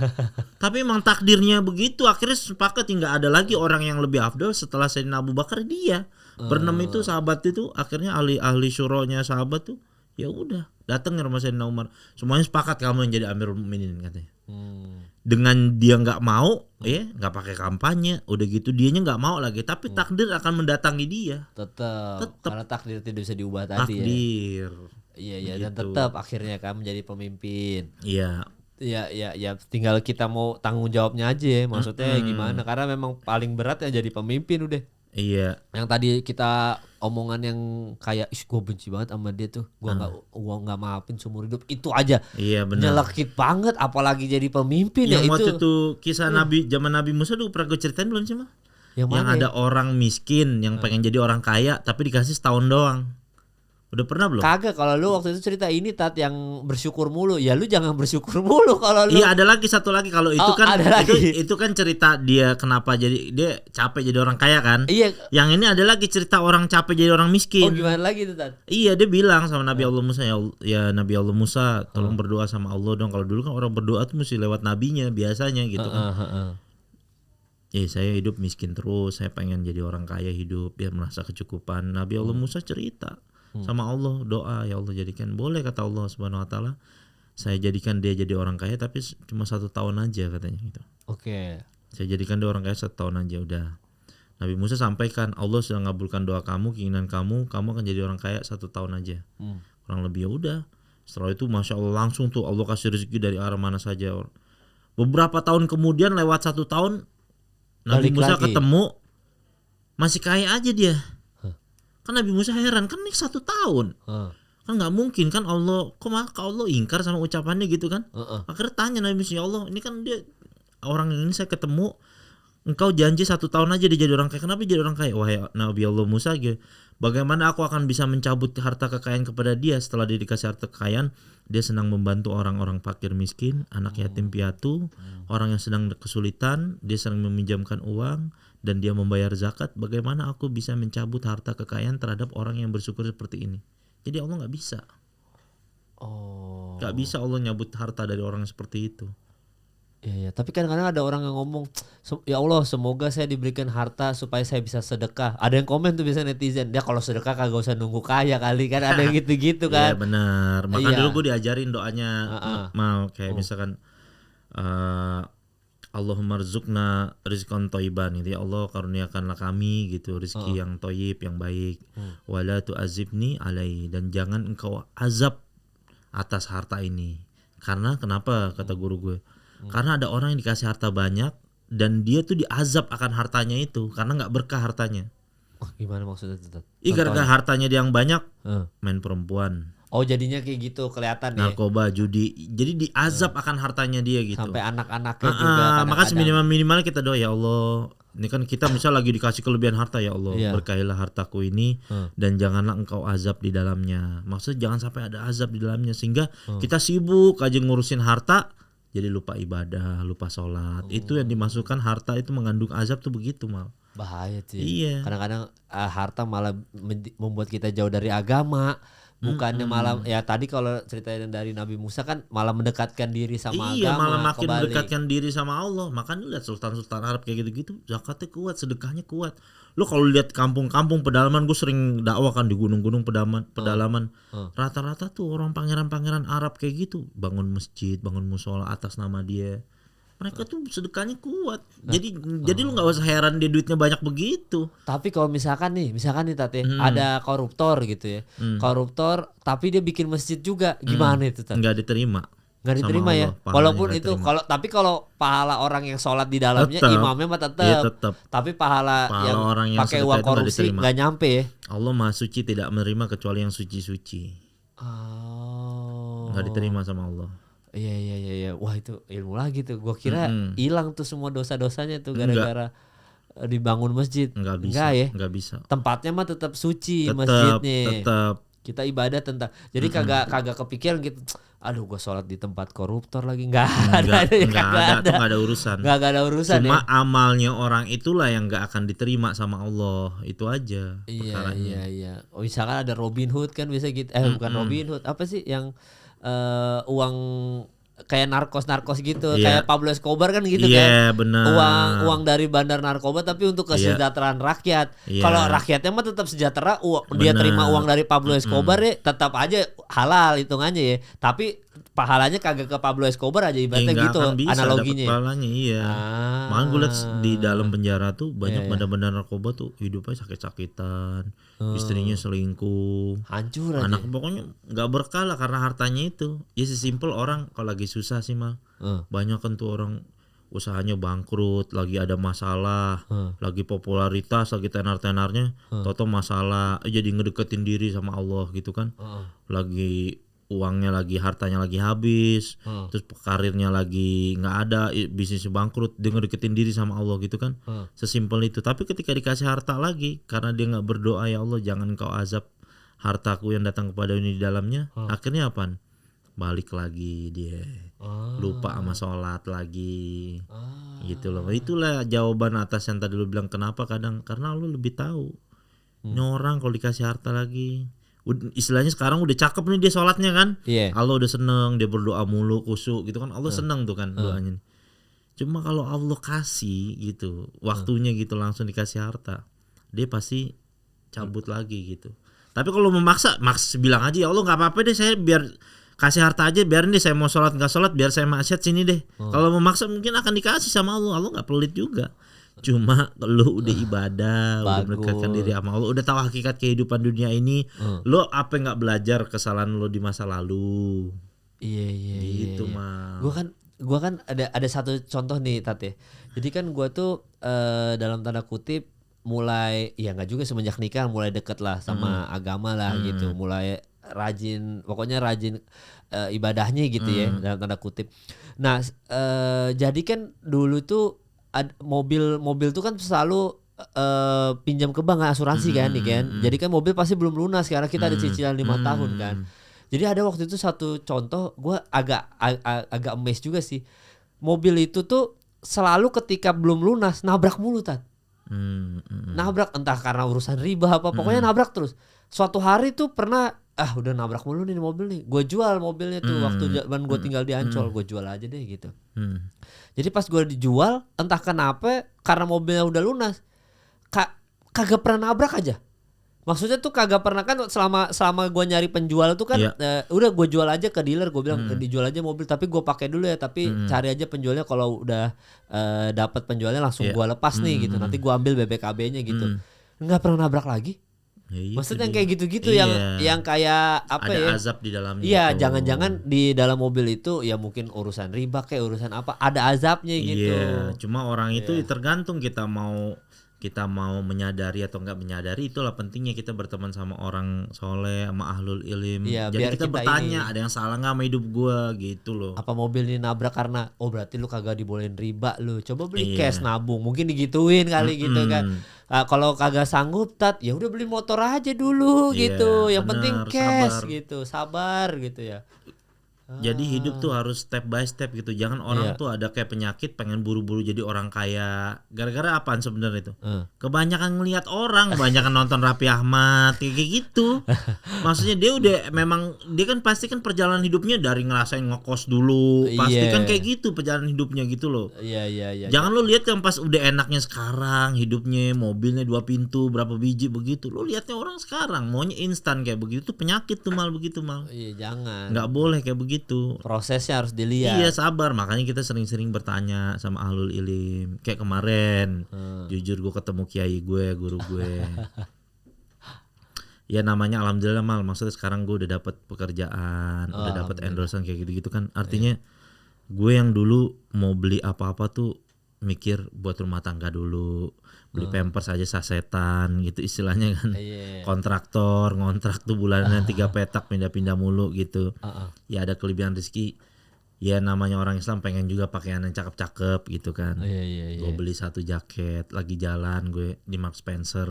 [SPEAKER 2] Tapi emang takdirnya begitu, akhirnya sepakat nggak ada lagi orang yang lebih afdal setelah Sayyidina Abu Bakar, dia. Berenam itu sahabat itu akhirnya ahli syuronya sahabat tuh ya udah datang ke rumah Sayyidina Umar. Semuanya sepakat kamu yang jadi Amirul Mukminin katanya. Dengan dia nggak mau, nggak pakai kampanye, udah gitu dianya nggak mau lagi, tapi takdir akan mendatangi dia.
[SPEAKER 1] Tetap. Karena takdir tidak bisa diubah tadi
[SPEAKER 2] takdir.
[SPEAKER 1] Iya dan
[SPEAKER 2] Gitu.
[SPEAKER 1] tetap akhirnya kan menjadi pemimpin.
[SPEAKER 2] Iya.
[SPEAKER 1] Ya, tinggal kita mau tanggung jawabnya aja ya. Maksudnya gimana? Karena memang paling berat ya jadi pemimpin udah.
[SPEAKER 2] Iya.
[SPEAKER 1] Yang tadi kita omongan yang kayak gue benci banget sama dia tuh, gua nggak maafin seumur hidup, itu aja
[SPEAKER 2] Iya benar.
[SPEAKER 1] nyelekit banget, apalagi jadi pemimpin
[SPEAKER 2] Yang
[SPEAKER 1] ya
[SPEAKER 2] waktu
[SPEAKER 1] itu.
[SPEAKER 2] itu kisah Nabi zaman Nabi Musa tuh pernah gue ceritain belum sih, Mal?
[SPEAKER 1] Yang
[SPEAKER 2] Yang
[SPEAKER 1] mana
[SPEAKER 2] ada orang miskin yang pengen jadi orang kaya tapi dikasih setahun doang. Udah pernah belum?
[SPEAKER 1] Kagak, kalau lu waktu itu cerita ini Tat yang bersyukur mulu. Ya lu jangan bersyukur mulu kalau lu.
[SPEAKER 2] Iya, ada lagi satu lagi kalau itu
[SPEAKER 1] Oh,
[SPEAKER 2] kan
[SPEAKER 1] ada lagi.
[SPEAKER 2] itu kan cerita dia kenapa jadi dia capek jadi orang kaya kan.
[SPEAKER 1] Iya.
[SPEAKER 2] Yang ini ada lagi cerita orang capek jadi orang
[SPEAKER 1] Oh
[SPEAKER 2] miskin.
[SPEAKER 1] gimana lagi tuh Tat?
[SPEAKER 2] Iya, dia bilang sama Nabi Allah Musa, ya Nabi Allah Musa, tolong berdoa sama Allah dong. Kalau dulu kan orang berdoa tuh mesti lewat nabinya biasanya gitu kan. Saya hidup miskin terus, saya pengen jadi orang kaya hidup biar merasa kecukupan. Nabi Allah Musa cerita sama Allah, doa, ya Allah jadikan, boleh kata Allah Subhanahu wa taala, saya jadikan dia jadi orang kaya tapi cuma 1 tahun aja katanya gitu.
[SPEAKER 1] Oke.
[SPEAKER 2] Saya jadikan dia orang kaya 1 tahun aja udah. Nabi Musa sampaikan, Allah sudah ngabulkan doa kamu, keinginan kamu akan jadi orang kaya 1 tahun aja. Kurang lebih ya udah. Setelah itu Masya Allah langsung tuh Allah kasih rezeki dari arah mana saja. Beberapa tahun kemudian lewat 1 tahun Nabi
[SPEAKER 1] Balik
[SPEAKER 2] Musa
[SPEAKER 1] lagi.
[SPEAKER 2] ketemu masih kaya aja dia. Kan Nabi Musa heran, kan ini 1 tahun. Kan nggak mungkin kan Allah, kok Allah ingkar sama ucapannya gitu kan. Akhirnya tanya Nabi Musa, ya Allah ini kan dia orang ini saya ketemu, engkau janji 1 tahun aja dia jadi orang kaya, kenapa jadi orang kaya? Wahai Nabi Allah Musa, bagaimana aku akan bisa mencabut harta kekayaan kepada dia setelah dia dikasih harta kekayaan? Dia senang membantu orang-orang fakir miskin, anak yatim piatu, orang yang sedang kesulitan, dia sering meminjamkan uang dan dia membayar zakat. Bagaimana aku bisa mencabut harta kekayaan terhadap orang yang bersyukur seperti ini? Jadi Allah nggak bisa.
[SPEAKER 1] Oh.
[SPEAKER 2] Nggak bisa Allah nyabut harta dari orang seperti itu.
[SPEAKER 1] Iya, tapi kadang-kadang ada orang yang ngomong, ya Allah semoga saya diberikan harta supaya saya bisa sedekah. Ada yang komen tuh biasa netizen, dia kalau sedekah kagak usah nunggu kaya kali kan, ada yang gitu-gitu kan.
[SPEAKER 2] Iya benar. Maka
[SPEAKER 1] Iya.
[SPEAKER 2] dulu gue diajarin doanya mau kayak misalkan Allahumma rzuqna rizqan thayyiban gitu ya Allah, karuniakanlah kami gitu rezeki yang thayyib, yang baik. Wala tu'azibni alai, dan jangan engkau azab atas harta ini. Karena kenapa kata guru gue? Karena ada orang yang dikasih harta banyak dan dia tuh diazab akan hartanya itu karena nggak berkah hartanya.
[SPEAKER 1] Oh, gimana maksudnya tuh?
[SPEAKER 2] Gara-gara hartanya dia yang banyak,
[SPEAKER 1] Heeh.
[SPEAKER 2] main perempuan,
[SPEAKER 1] Oh jadinya kayak gitu kelihatan ya.
[SPEAKER 2] narkoba, judi, jadi diazab akan hartanya dia gitu.
[SPEAKER 1] Sampai anak-anaknya juga
[SPEAKER 2] Maka
[SPEAKER 1] kadang-kadang.
[SPEAKER 2] minimal kita doa, ya Allah, ini kan kita misal lagi dikasih kelebihan harta, ya Allah
[SPEAKER 1] Iya.
[SPEAKER 2] berkahilah hartaku ini dan janganlah engkau azab di dalamnya. Maksudnya jangan sampai ada azab di dalamnya sehingga kita sibuk aja ngurusin harta jadi lupa ibadah, lupa sholat. Itu yang dimasukkan harta itu mengandung azab tuh begitu Mal.
[SPEAKER 1] Bahaya sih.
[SPEAKER 2] Iya.
[SPEAKER 1] Kadang-kadang harta malah membuat kita jauh dari agama. Bukannya malah ya tadi kalau ceritain dari Nabi Musa kan malah mendekatkan diri sama
[SPEAKER 2] Iya,
[SPEAKER 1] agama.
[SPEAKER 2] malah makin
[SPEAKER 1] kebalik.
[SPEAKER 2] mendekatkan diri sama Allah. Makanya lihat sultan-sultan Arab kayak gitu-gitu, zakatnya kuat, sedekahnya kuat. Lo kalau lihat kampung-kampung pedalaman, gue sering dakwah kan di gunung-gunung pedalaman. Rata-rata tuh orang pangeran-pangeran Arab kayak gitu, bangun masjid, bangun musola atas nama dia. Mereka tuh sedekahnya kuat. Jadi lu nggak usah heran dia duitnya banyak begitu.
[SPEAKER 1] Tapi kalau misalkan nih Tate, ada koruptor gitu ya. Koruptor tapi dia bikin masjid juga. Gimana itu Tate?
[SPEAKER 2] Nggak diterima.
[SPEAKER 1] Nggak diterima
[SPEAKER 2] sama
[SPEAKER 1] ya.
[SPEAKER 2] Allah, pahalanya
[SPEAKER 1] Walaupun
[SPEAKER 2] nggak
[SPEAKER 1] itu
[SPEAKER 2] diterima.
[SPEAKER 1] kalau pahala orang yang sholat di dalamnya,
[SPEAKER 2] Tetep.
[SPEAKER 1] imamnya mah tetap.
[SPEAKER 2] Iya, tetep.
[SPEAKER 1] Tapi pahala yang
[SPEAKER 2] orang yang
[SPEAKER 1] pakai
[SPEAKER 2] sedekah
[SPEAKER 1] uang
[SPEAKER 2] itu nggak
[SPEAKER 1] korupsi
[SPEAKER 2] diterima.
[SPEAKER 1] nggak nyampe ya.
[SPEAKER 2] Allah Maha Suci tidak menerima kecuali yang suci-suci.
[SPEAKER 1] Oh.
[SPEAKER 2] Nggak diterima sama Allah.
[SPEAKER 1] Iya. Wah itu ilmu lagi tuh. Gua kira hilang tuh semua dosa-dosanya tuh gara-gara dibangun masjid.
[SPEAKER 2] Nggak bisa.
[SPEAKER 1] Enggak ya.
[SPEAKER 2] Nggak bisa.
[SPEAKER 1] Tempatnya mah tetap suci
[SPEAKER 2] Tetap,
[SPEAKER 1] masjidnya.
[SPEAKER 2] tetap.
[SPEAKER 1] Kita ibadah tentang. Jadi kagak kepikiran gitu. Aduh gua sholat di tempat koruptor lagi. Nggak ada.
[SPEAKER 2] Nggak ada urusan.
[SPEAKER 1] Nggak ada urusan
[SPEAKER 2] Cuma
[SPEAKER 1] ya.
[SPEAKER 2] amalnya orang itulah yang nggak akan diterima sama Allah. Itu aja perkaranya.
[SPEAKER 1] Iya. Oh, misalkan ada Robin Hood kan bisa gitu. Bukan Robin Hood. Apa sih yang uang kayak narkos gitu,
[SPEAKER 2] Iya.
[SPEAKER 1] kayak Pablo Escobar kan gitu
[SPEAKER 2] Iya,
[SPEAKER 1] kan.
[SPEAKER 2] benar.
[SPEAKER 1] Uang dari bandar narkoba tapi untuk kesejahteraan rakyat.
[SPEAKER 2] Iya.
[SPEAKER 1] Kalau rakyatnya mah tetap sejahtera, dia
[SPEAKER 2] Benar.
[SPEAKER 1] terima uang dari Pablo Escobar ya tetap aja halal hitungannya ya. Tapi pahalanya kagak ke Pablo Escobar aja ibaratnya
[SPEAKER 2] nggak
[SPEAKER 1] gitu
[SPEAKER 2] akan bisa
[SPEAKER 1] analoginya.
[SPEAKER 2] dapat pahalanya, iya. Makanya gue liat di dalam penjara tuh banyak
[SPEAKER 1] Iya.
[SPEAKER 2] bandar-bandar narkoba tuh hidupnya sakit-sakitan, istrinya selingkuh,
[SPEAKER 1] Hancur aja.
[SPEAKER 2] anak pokoknya nggak berkah lah karena hartanya itu. Ya sesimpel orang kalau lagi susah sih Mal, banyak kan tuh orang usahanya bangkrut, lagi ada masalah, lagi popularitas, lagi tenar-tenarnya, toto masalah, jadi ngedeketin diri sama Allah gitu kan, lagi uangnya lagi, hartanya lagi habis, terus karirnya lagi nggak ada, bisnisnya bangkrut, dia ngedeketin diri sama Allah gitu kan, sesimpel itu. Tapi ketika dikasih harta lagi, karena dia nggak berdoa, ya Allah jangan kau azab hartaku yang datang kepada ini di dalamnya, akhirnya apa? Balik lagi dia, lupa sama sholat lagi, gitu loh. Itulah jawaban atas yang tadi lu bilang kenapa kadang, karena lu lebih tahu ini orang kalau dikasih harta lagi, istilahnya sekarang udah cakep nih dia sholatnya kan, Allah udah seneng, dia berdoa mulu khusyuk gitu kan, Allah seneng tuh kan doanya. Cuma kalau Allah kasih gitu waktunya gitu langsung dikasih harta, dia pasti cabut lagi gitu. Tapi kalau memaksa, bilang aja ya Allah nggak apa-apa deh, saya biar kasih harta aja, biarin deh saya mau sholat nggak sholat, biar saya maksiat sini deh. Kalau memaksa mungkin akan dikasih sama Allah, Allah nggak pelit juga. Cuma lu udah ibadah, udah mendekatkan diri sama Allah, udah tahu hakikat kehidupan dunia ini, lu apa nggak belajar kesalahan lu di masa lalu?
[SPEAKER 1] Iya.
[SPEAKER 2] Gitu mah.
[SPEAKER 1] Gua kan ada satu contoh nih Tat ya. Jadi kan gua tuh dalam tanda kutip mulai, ya nggak juga semenjak nikah mulai deket lah sama agama lah gitu, mulai pokoknya rajin ibadahnya gitu ya dalam tanda kutip. Nah jadi kan dulu tuh mobil tuh kan selalu pinjam ke bank asuransi kan nih kan. Jadi kan mobil pasti belum lunas karena kita ada cicilan 5 tahun kan. Jadi ada waktu itu satu contoh, gue agak amazed juga sih. Mobil itu tuh selalu ketika belum lunas nabrak mulu Tat. Nabrak entah karena urusan riba apa, pokoknya nabrak terus. Suatu hari tuh pernah udah nabrak mulu nih mobil nih, gue jual mobilnya tuh waktu zaman gue tinggal di Ancol, gue jual aja deh gitu. Jadi pas gue dijual entah kenapa karena mobilnya udah lunas, kagak pernah nabrak aja. Maksudnya tuh kagak pernah kan, selama gue nyari penjual tuh kan udah gue jual aja ke dealer, gue bilang dijual aja mobil tapi gue pakai dulu ya, tapi cari aja penjualnya, kalau udah dapat penjualnya langsung gue lepas nih gitu, nanti gue ambil BPKB-nya gitu. Nggak pernah nabrak lagi.
[SPEAKER 2] Ya,
[SPEAKER 1] maksudnya yang kayak gitu-gitu yang kayak apa
[SPEAKER 2] ada
[SPEAKER 1] ya?
[SPEAKER 2] azab di dalamnya.
[SPEAKER 1] Iya, jangan-jangan di dalam mobil itu ya mungkin urusan riba kayak urusan apa, ada azabnya gitu.
[SPEAKER 2] Iya, cuma orang itu tergantung kita mau menyadari atau enggak menyadari. Itulah pentingnya kita berteman sama orang soleh, sama ahlul ilm.
[SPEAKER 1] Iya,
[SPEAKER 2] jadi
[SPEAKER 1] biar
[SPEAKER 2] kita bertanya,
[SPEAKER 1] ini,
[SPEAKER 2] ada yang salah nggak sama hidup gua gitu loh.
[SPEAKER 1] Apa mobil ini nabrak karena berarti lu kagak dibolehin riba, lu coba beli cash nabung, mungkin digituin kali gitu kan. Kalau kagak sanggup Tat, ya udah beli motor aja dulu gitu. Yang penting cash sabar. Gitu, sabar gitu ya.
[SPEAKER 2] Jadi hidup tuh harus step by step gitu. Jangan orang tuh ada kayak penyakit pengen buru-buru jadi orang kaya. Gara-gara apaan sebenarnya itu? Kebanyakan ngelihat orang, kebanyakan nonton Raffi Ahmad kayak gitu. Maksudnya dia kan pasti kan perjalanan hidupnya dari ngerasain ngekos dulu. Pasti kan kayak gitu perjalanan hidupnya gitu loh.
[SPEAKER 1] Iya.
[SPEAKER 2] Jangan lu lihat yang pas udah enaknya sekarang hidupnya, mobilnya 2 pintu, berapa biji begitu. Lu lihatnya orang sekarang maunya instan kayak begitu, tuh penyakit tuh begitu. Iya,
[SPEAKER 1] jangan.
[SPEAKER 2] Nggak boleh kayak begitu.
[SPEAKER 1] Prosesnya harus dilihat.
[SPEAKER 2] Iya, sabar. Makanya kita sering-sering bertanya sama ahlul ilim. Kayak kemarin, jujur gue ketemu kiai gue, guru gue. Ya namanya alhamdulillah Mal. Maksudnya sekarang gue udah dapat pekerjaan, udah dapat endorsement kayak gitu-gitu kan. Artinya gue yang dulu mau beli apa-apa tuh mikir buat rumah tangga dulu. Beli pampers aja sasetan gitu istilahnya kan. Kontraktor ngontrak tuh bulanan 3 petak pindah-pindah mulu gitu. Ya ada kelebihan rezeki. Ya namanya orang Islam pengen juga pakaian yang cakep-cakep gitu kan. Gue beli 1 jaket, lagi jalan gue di Marks Spencer.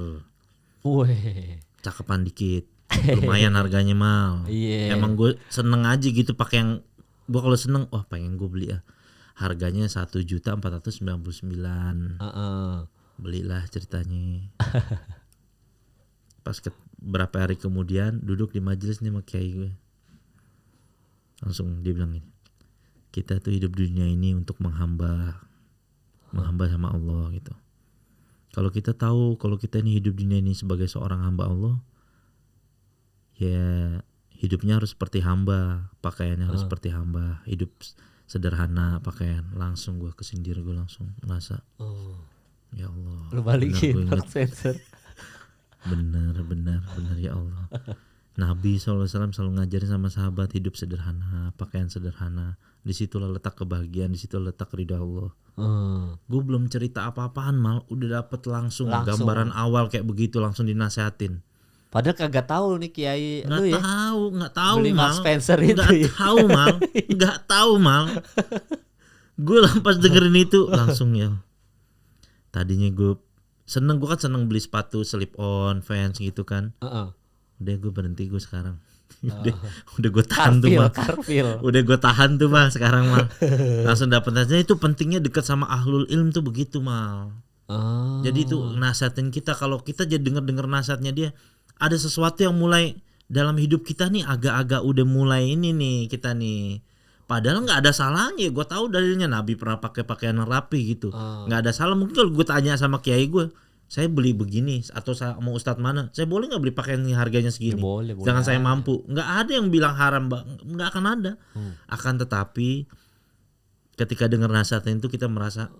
[SPEAKER 2] Cakepan dikit. Lumayan harganya Mal. Emang gue seneng aja gitu pakai yang, gue kalau seneng pengen gue beli ya. Harganya 1.499.000. Belilah ceritanya. Pas berapa hari kemudian duduk di majelis nih sama kiai gue, langsung dia bilang gini, kita tuh hidup di dunia ini untuk menghamba sama Allah gitu. Kalau kita tahu kalau kita ini hidup di dunia ini sebagai seorang hamba Allah, ya hidupnya harus seperti hamba, pakaiannya harus seperti hamba, hidup sederhana pakaian. Langsung gue kesindir, gue langsung merasa ya Allah.
[SPEAKER 1] Lu balikin
[SPEAKER 2] bener,
[SPEAKER 1] Mark Spencer.
[SPEAKER 2] bener ya Allah. Nabi SAW selalu ngajarin sama sahabat hidup sederhana, pakaian sederhana. Disitulah letak kebahagiaan, disitulah letak ridha Allah. Gue belum cerita apa-apaan mal, udah dapet langsung gambaran awal kayak begitu, langsung dinasehatin.
[SPEAKER 1] Padahal kagak tahu nih Kiai lu ya.
[SPEAKER 2] Nggak tahu
[SPEAKER 1] beli
[SPEAKER 2] mal.
[SPEAKER 1] Mark Spencer itu.
[SPEAKER 2] Nggak tahu mal. Gue pas dengerin itu langsung ya. Tadinya gue kan seneng beli sepatu slip on, Vans gitu kan. Udah gue berhenti gue sekarang. udah gue tahan tuh mal. Udah gue tahan tuh mal sekarang mal. Langsung dapet aja itu pentingnya dekat sama ahlul ilm tuh begitu mal. Jadi itu nasihatin kita, kalau kita jadi denger nasihatnya dia, ada sesuatu yang mulai dalam hidup kita nih agak-agak udah mulai ini nih kita nih. Padahal nggak ada salahnya. Gue tahu dalilnya Nabi pernah pakai pakaian rapi gitu. Nggak ada salah. Mungkin kalau gue tanya sama kiai gue, saya beli begini atau saya mau ustadz mana, saya boleh nggak beli pakaian yang harganya segini?
[SPEAKER 1] Boleh,
[SPEAKER 2] jangan saya mampu. Nggak ada yang bilang haram, nggak akan ada. Akan tetapi ketika dengar nasihatnya itu kita merasa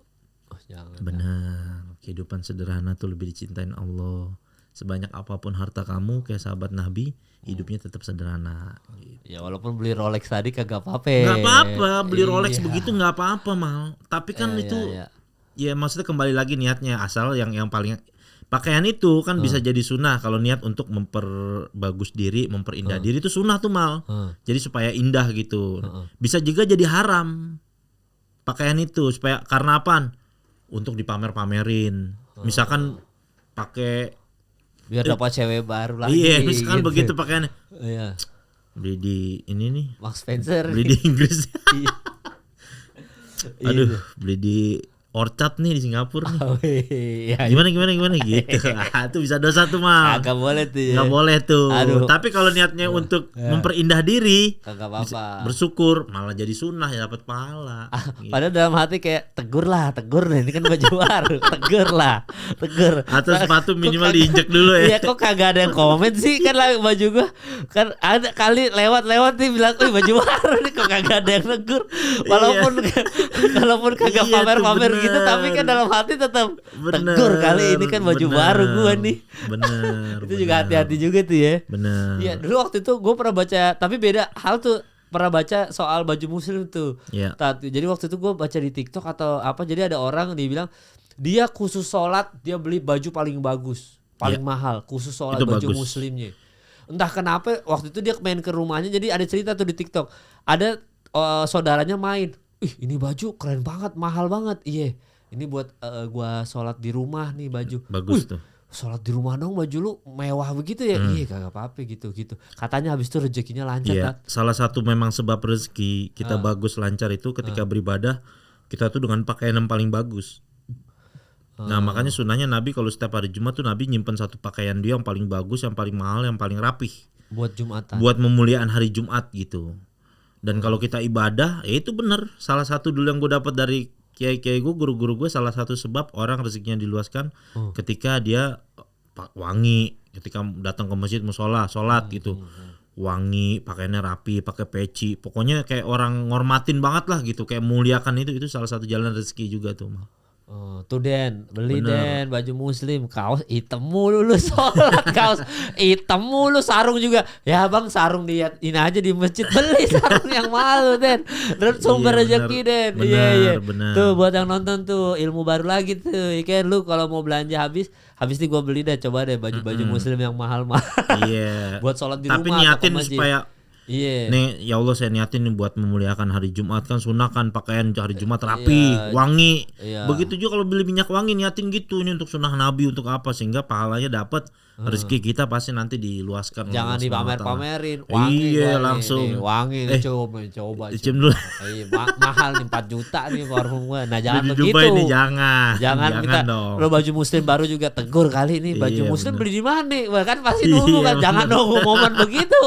[SPEAKER 2] benar, kehidupan sederhana tuh lebih dicintain Allah. Sebanyak apapun harta kamu, kayak sahabat Nabi, hidupnya tetap sederhana.
[SPEAKER 1] Ya walaupun beli Rolex tadi kagak apa-apa.
[SPEAKER 2] Nggak apa-apa, beli Rolex begitu nggak apa-apa mal. Tapi kan itu, ya maksudnya kembali lagi niatnya, asal yang paling pakaian itu kan bisa jadi sunnah kalau niat untuk memperbagus diri, memperindah diri itu sunnah tuh mal. Jadi supaya indah gitu. Bisa juga jadi haram pakaian itu supaya karena apa? Untuk dipamer-pamerin. Misalkan pakai
[SPEAKER 1] biar dapat cewek baru lagi.
[SPEAKER 2] Iya, misalkan
[SPEAKER 1] gitu.
[SPEAKER 2] begitu pakaiannya.
[SPEAKER 1] Iya.
[SPEAKER 2] Beli di ini nih.
[SPEAKER 1] Mark Spencer.
[SPEAKER 2] Beli di Inggris. Aduh, beli di Orchard nih di Singapura nih. Gimana gitu. Itu bisa dosa tuh mal.
[SPEAKER 1] Kagak boleh tuh ya.
[SPEAKER 2] Nggak boleh tuh.
[SPEAKER 1] Aduh.
[SPEAKER 2] Tapi kalau niatnya untuk memperindah diri,
[SPEAKER 1] kagak apa-apa.
[SPEAKER 2] Bersyukur, malah jadi sunnah ya dapat pahala.
[SPEAKER 1] Gitu. Padahal dalam hati kayak tegur deh, ini kan baju baru. tegur.
[SPEAKER 2] Atau sepatu minimal diinjek dulu ya.
[SPEAKER 1] Iya, kok kagak ada yang komen sih, kan lah baju gua. Kan ada kali lewat nih bilang, baju baru nih, kok kagak ada yang negur. Walaupun kagak pamer-pamer gitu, tapi kan dalam hati tetap tegur kali, ini kan baju baru gua nih.
[SPEAKER 2] Bener.
[SPEAKER 1] Itu juga hati-hati juga tuh ya.
[SPEAKER 2] Bener.
[SPEAKER 1] Iya, dulu waktu itu gue pernah baca, tapi beda hal tuh, pernah baca soal baju muslim tuh.
[SPEAKER 2] Yeah.
[SPEAKER 1] Jadi waktu itu gue baca di TikTok atau apa, jadi ada orang dia bilang dia khusus sholat dia beli baju paling bagus, paling mahal, khusus sholat itu baju bagus. Muslimnya. Entah kenapa waktu itu dia main ke rumahnya, jadi ada cerita tuh di TikTok. Ada saudaranya main, ini baju keren banget, mahal banget. Iya, ini buat gua sholat di rumah nih baju.
[SPEAKER 2] Bagus tuh.
[SPEAKER 1] Sholat di rumah dong, baju lu mewah begitu ya. Iya, kagak apa-apa gitu. Katanya habis itu rezekinya lancar.
[SPEAKER 2] Iya, salah satu memang sebab rezeki kita bagus lancar itu ketika beribadah kita tuh dengan pakaian yang paling bagus. Nah makanya sunnahnya Nabi kalau setiap hari Jumat tuh Nabi nyimpen satu pakaian dia yang paling bagus, yang paling mahal, yang paling rapih.
[SPEAKER 1] Buat Jumatan.
[SPEAKER 2] Buat memuliakan hari Jumat gitu. Dan kalau kita ibadah, ya itu benar. Salah satu dulu yang gue dapat dari kiai-kiai gue, guru-guru gue, salah satu sebab orang rezekinya diluaskan ketika dia wangi, ketika datang ke masjid musola, sholat gitu. Wangi, pakaiannya rapi, pakai peci. Pokoknya kayak orang ngormatin banget lah gitu, kayak muliakan itu salah satu jalan rezeki juga tuh.
[SPEAKER 1] Tuh Den, beli Den baju muslim, kaos hitam mulu lu sholat, kaos hitam mulu, sarung juga. Ya bang, sarung dia ini aja di masjid, beli sarung yang mahal Den. Dan sumber rezeki Den. Iya. Tuh buat yang nonton tuh ilmu baru lagi tuh. Ikan lu kalau mau belanja habis nih gue beli deh, coba deh baju muslim yang mahal-mahal.
[SPEAKER 2] Iya.
[SPEAKER 1] Buat sholat di
[SPEAKER 2] tapi
[SPEAKER 1] rumah.
[SPEAKER 2] Tapi niatin supaya nih ya Allah saya niatin nih buat memuliakan hari Jumat, kan sunnah kan pakaian hari Jumat rapi, wangi. Begitu juga kalau beli minyak wangi, niatin gitu, ini untuk sunnah Nabi, untuk apa, sehingga pahalanya dapat, rezeki kita pasti nanti diluaskan.
[SPEAKER 1] Jangan dipamer-pamerin, wangi.
[SPEAKER 2] Iya langsung.
[SPEAKER 1] Wangi coba.
[SPEAKER 2] Cium dulu.
[SPEAKER 1] Mahal nih 4 juta nih parfum gua. Nah jangan
[SPEAKER 2] begitu.
[SPEAKER 1] Ini
[SPEAKER 2] jangan
[SPEAKER 1] kita
[SPEAKER 2] dong.
[SPEAKER 1] Lo baju muslim baru juga tegur kali ini, baju muslim beli di mana? Wah kan pasti nunggu kan, jangan nunggu momen begitu.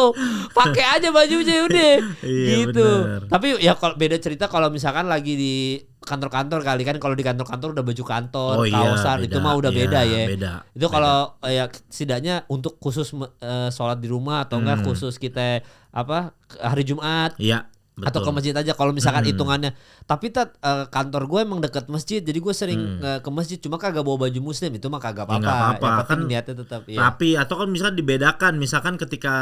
[SPEAKER 1] Pakai aja aja bajunya udah.
[SPEAKER 2] Iya,
[SPEAKER 1] Gitu.
[SPEAKER 2] bener.
[SPEAKER 1] Tapi ya kalau beda cerita kalau misalkan lagi di kantor-kantor kali kan, kalau di kantor-kantor udah baju kantor,
[SPEAKER 2] Oh iya,
[SPEAKER 1] kaosan itu
[SPEAKER 2] beda.
[SPEAKER 1] mah udah
[SPEAKER 2] Iya,
[SPEAKER 1] beda ya.
[SPEAKER 2] beda.
[SPEAKER 1] Itu kalau ya setidaknya untuk khusus sholat di rumah atau enggak khusus kita hari Jumat
[SPEAKER 2] Iya,
[SPEAKER 1] atau ke
[SPEAKER 2] betul.
[SPEAKER 1] masjid aja kalau misalkan hitungannya. Tapi kantor gue emang deket masjid, jadi gue sering ke masjid, cuma kagak bawa baju muslim, itu mah kagak
[SPEAKER 2] Ya,
[SPEAKER 1] apa-apa.
[SPEAKER 2] nggak apa-apa,
[SPEAKER 1] Yang penting
[SPEAKER 2] kan.
[SPEAKER 1] niatnya tetap ya.
[SPEAKER 2] Tapi atau kan misalkan dibedakan, misalkan ketika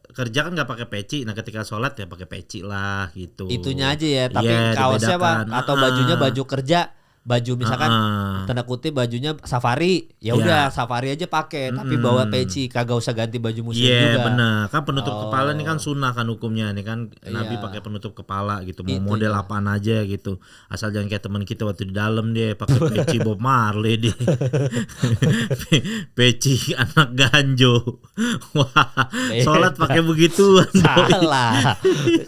[SPEAKER 2] kerja kan nggak pakai peci, nah ketika sholat ya pakai peci lah gitu.
[SPEAKER 1] Itunya aja ya, tapi
[SPEAKER 2] Iya,
[SPEAKER 1] kaosnya
[SPEAKER 2] dibedakan.
[SPEAKER 1] atau bajunya baju kerja, baju misalkan tanda kutip bajunya safari, ya udah safari aja pakai, tapi bawa peci, kagak usah ganti baju muslim
[SPEAKER 2] Iya,
[SPEAKER 1] juga.
[SPEAKER 2] benar. Kan penutup kepala ini kan sunnah kan hukumnya nih kan, Nabi
[SPEAKER 1] Iya.
[SPEAKER 2] pakai penutup kepala gitu. Mau
[SPEAKER 1] Itu
[SPEAKER 2] model
[SPEAKER 1] ya.
[SPEAKER 2] apaan aja gitu. Asal jangan kayak teman kita waktu di dalam dia pakai peci Bob Marley dia. Peci anak ganjo. Wah, sholat pakai begituan.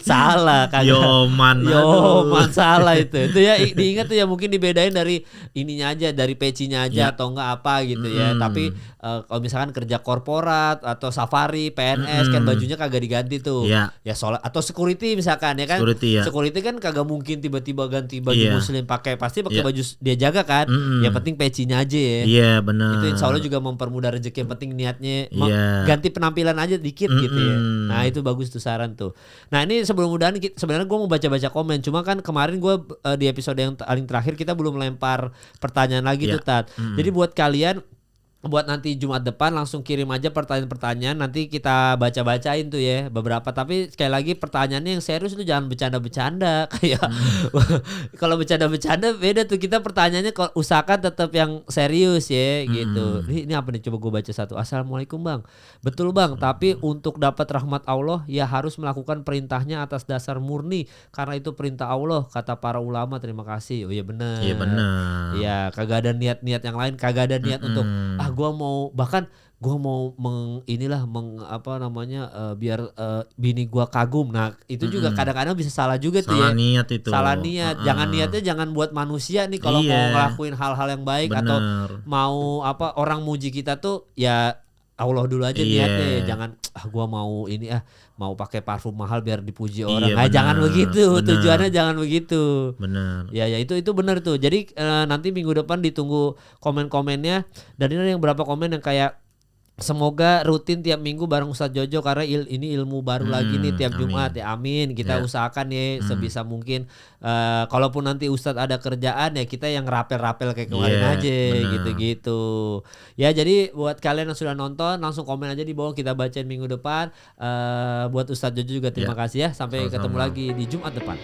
[SPEAKER 1] Salah kagak.
[SPEAKER 2] Yoman,
[SPEAKER 1] Yoman salah itu ya, diingat tuh ya, mungkin dibedain dari ininya aja, dari pecinya aja atau enggak apa gitu ya. Tapi kalau misalkan kerja korporat atau safari PNS kan bajunya kagak diganti tuh.
[SPEAKER 2] Iya.
[SPEAKER 1] Ya sholat atau security misalkan ya kan.
[SPEAKER 2] Security, ya.
[SPEAKER 1] Security kan kagak mungkin tiba-tiba ganti baju
[SPEAKER 2] Iya.
[SPEAKER 1] muslim, pasti pakai
[SPEAKER 2] Iya.
[SPEAKER 1] baju dia jaga kan. Yang penting pecinya aja ya.
[SPEAKER 2] Iya, benar.
[SPEAKER 1] Itu insya Allah juga mempermudah rezeki, yang penting niatnya
[SPEAKER 2] Iya.
[SPEAKER 1] ganti penampilan aja dikit gitu ya. Nah itu bagus tuh saran tuh. Nah ini sebelum mudahan sebenarnya gue mau baca-baca komen, cuma kan kemarin gue di episode yang paling terakhir kita belum lempar pertanyaan lagi
[SPEAKER 2] Iya.
[SPEAKER 1] tuh Tat. Jadi buat kalian, buat nanti Jumat depan langsung kirim aja pertanyaan-pertanyaan, nanti kita baca-bacain tuh ya beberapa. Tapi sekali lagi pertanyaannya yang serius tuh, jangan bercanda-bercanda kayak kalau bercanda-bercanda beda tuh, kita pertanyaannya kalau usahakan tetap yang serius ya gitu. Ini apa nih, coba gue baca satu. Assalamualaikum Bang. Betul Bang, tapi untuk dapat rahmat Allah ya harus melakukan perintahnya atas dasar murni, karena itu perintah Allah kata para ulama. Terima kasih. Oh iya benar.
[SPEAKER 2] Iya, benar.
[SPEAKER 1] Iya, kagak ada niat-niat yang lain, kagak ada niat untuk gua mau, bahkan gua mau biar bini gua kagum. Nah, itu juga kadang-kadang bisa salah juga tuh
[SPEAKER 2] Salah
[SPEAKER 1] ya.
[SPEAKER 2] niat itu.
[SPEAKER 1] Salah niat. Jangan niatnya jangan buat manusia nih kalau mau
[SPEAKER 2] Iya.
[SPEAKER 1] ngelakuin hal-hal yang baik atau
[SPEAKER 2] Bener.
[SPEAKER 1] mau orang muji kita tuh ya Allah dulu aja
[SPEAKER 2] Iya.
[SPEAKER 1] niatnya. Jangan gua mau mau pakai parfum mahal biar dipuji orang.
[SPEAKER 2] Iya,
[SPEAKER 1] Nah, jangan
[SPEAKER 2] bener,
[SPEAKER 1] begitu.
[SPEAKER 2] bener.
[SPEAKER 1] Tujuannya jangan begitu.
[SPEAKER 2] Benar.
[SPEAKER 1] Ya itu benar tuh. Jadi nanti minggu depan ditunggu komen-komennya. Dan ini ada yang berapa komen yang kayak semoga rutin tiap minggu bareng Ustadz Jojo, karena ini ilmu baru lagi nih tiap
[SPEAKER 2] amin.
[SPEAKER 1] Jumat ya. Amin. Kita
[SPEAKER 2] Ya.
[SPEAKER 1] usahakan ya sebisa mungkin. Kalaupun nanti Ustadz ada kerjaan ya kita yang rapel-rapel kayak kemarin
[SPEAKER 2] Iya,
[SPEAKER 1] aja
[SPEAKER 2] bener.
[SPEAKER 1] gitu-gitu. Ya jadi buat kalian yang sudah nonton langsung komen aja di bawah, kita bacain minggu depan. Buat Ustadz Jojo juga terima kasih ya. Sampai
[SPEAKER 2] Sama-sama.
[SPEAKER 1] ketemu lagi di Jumat depan.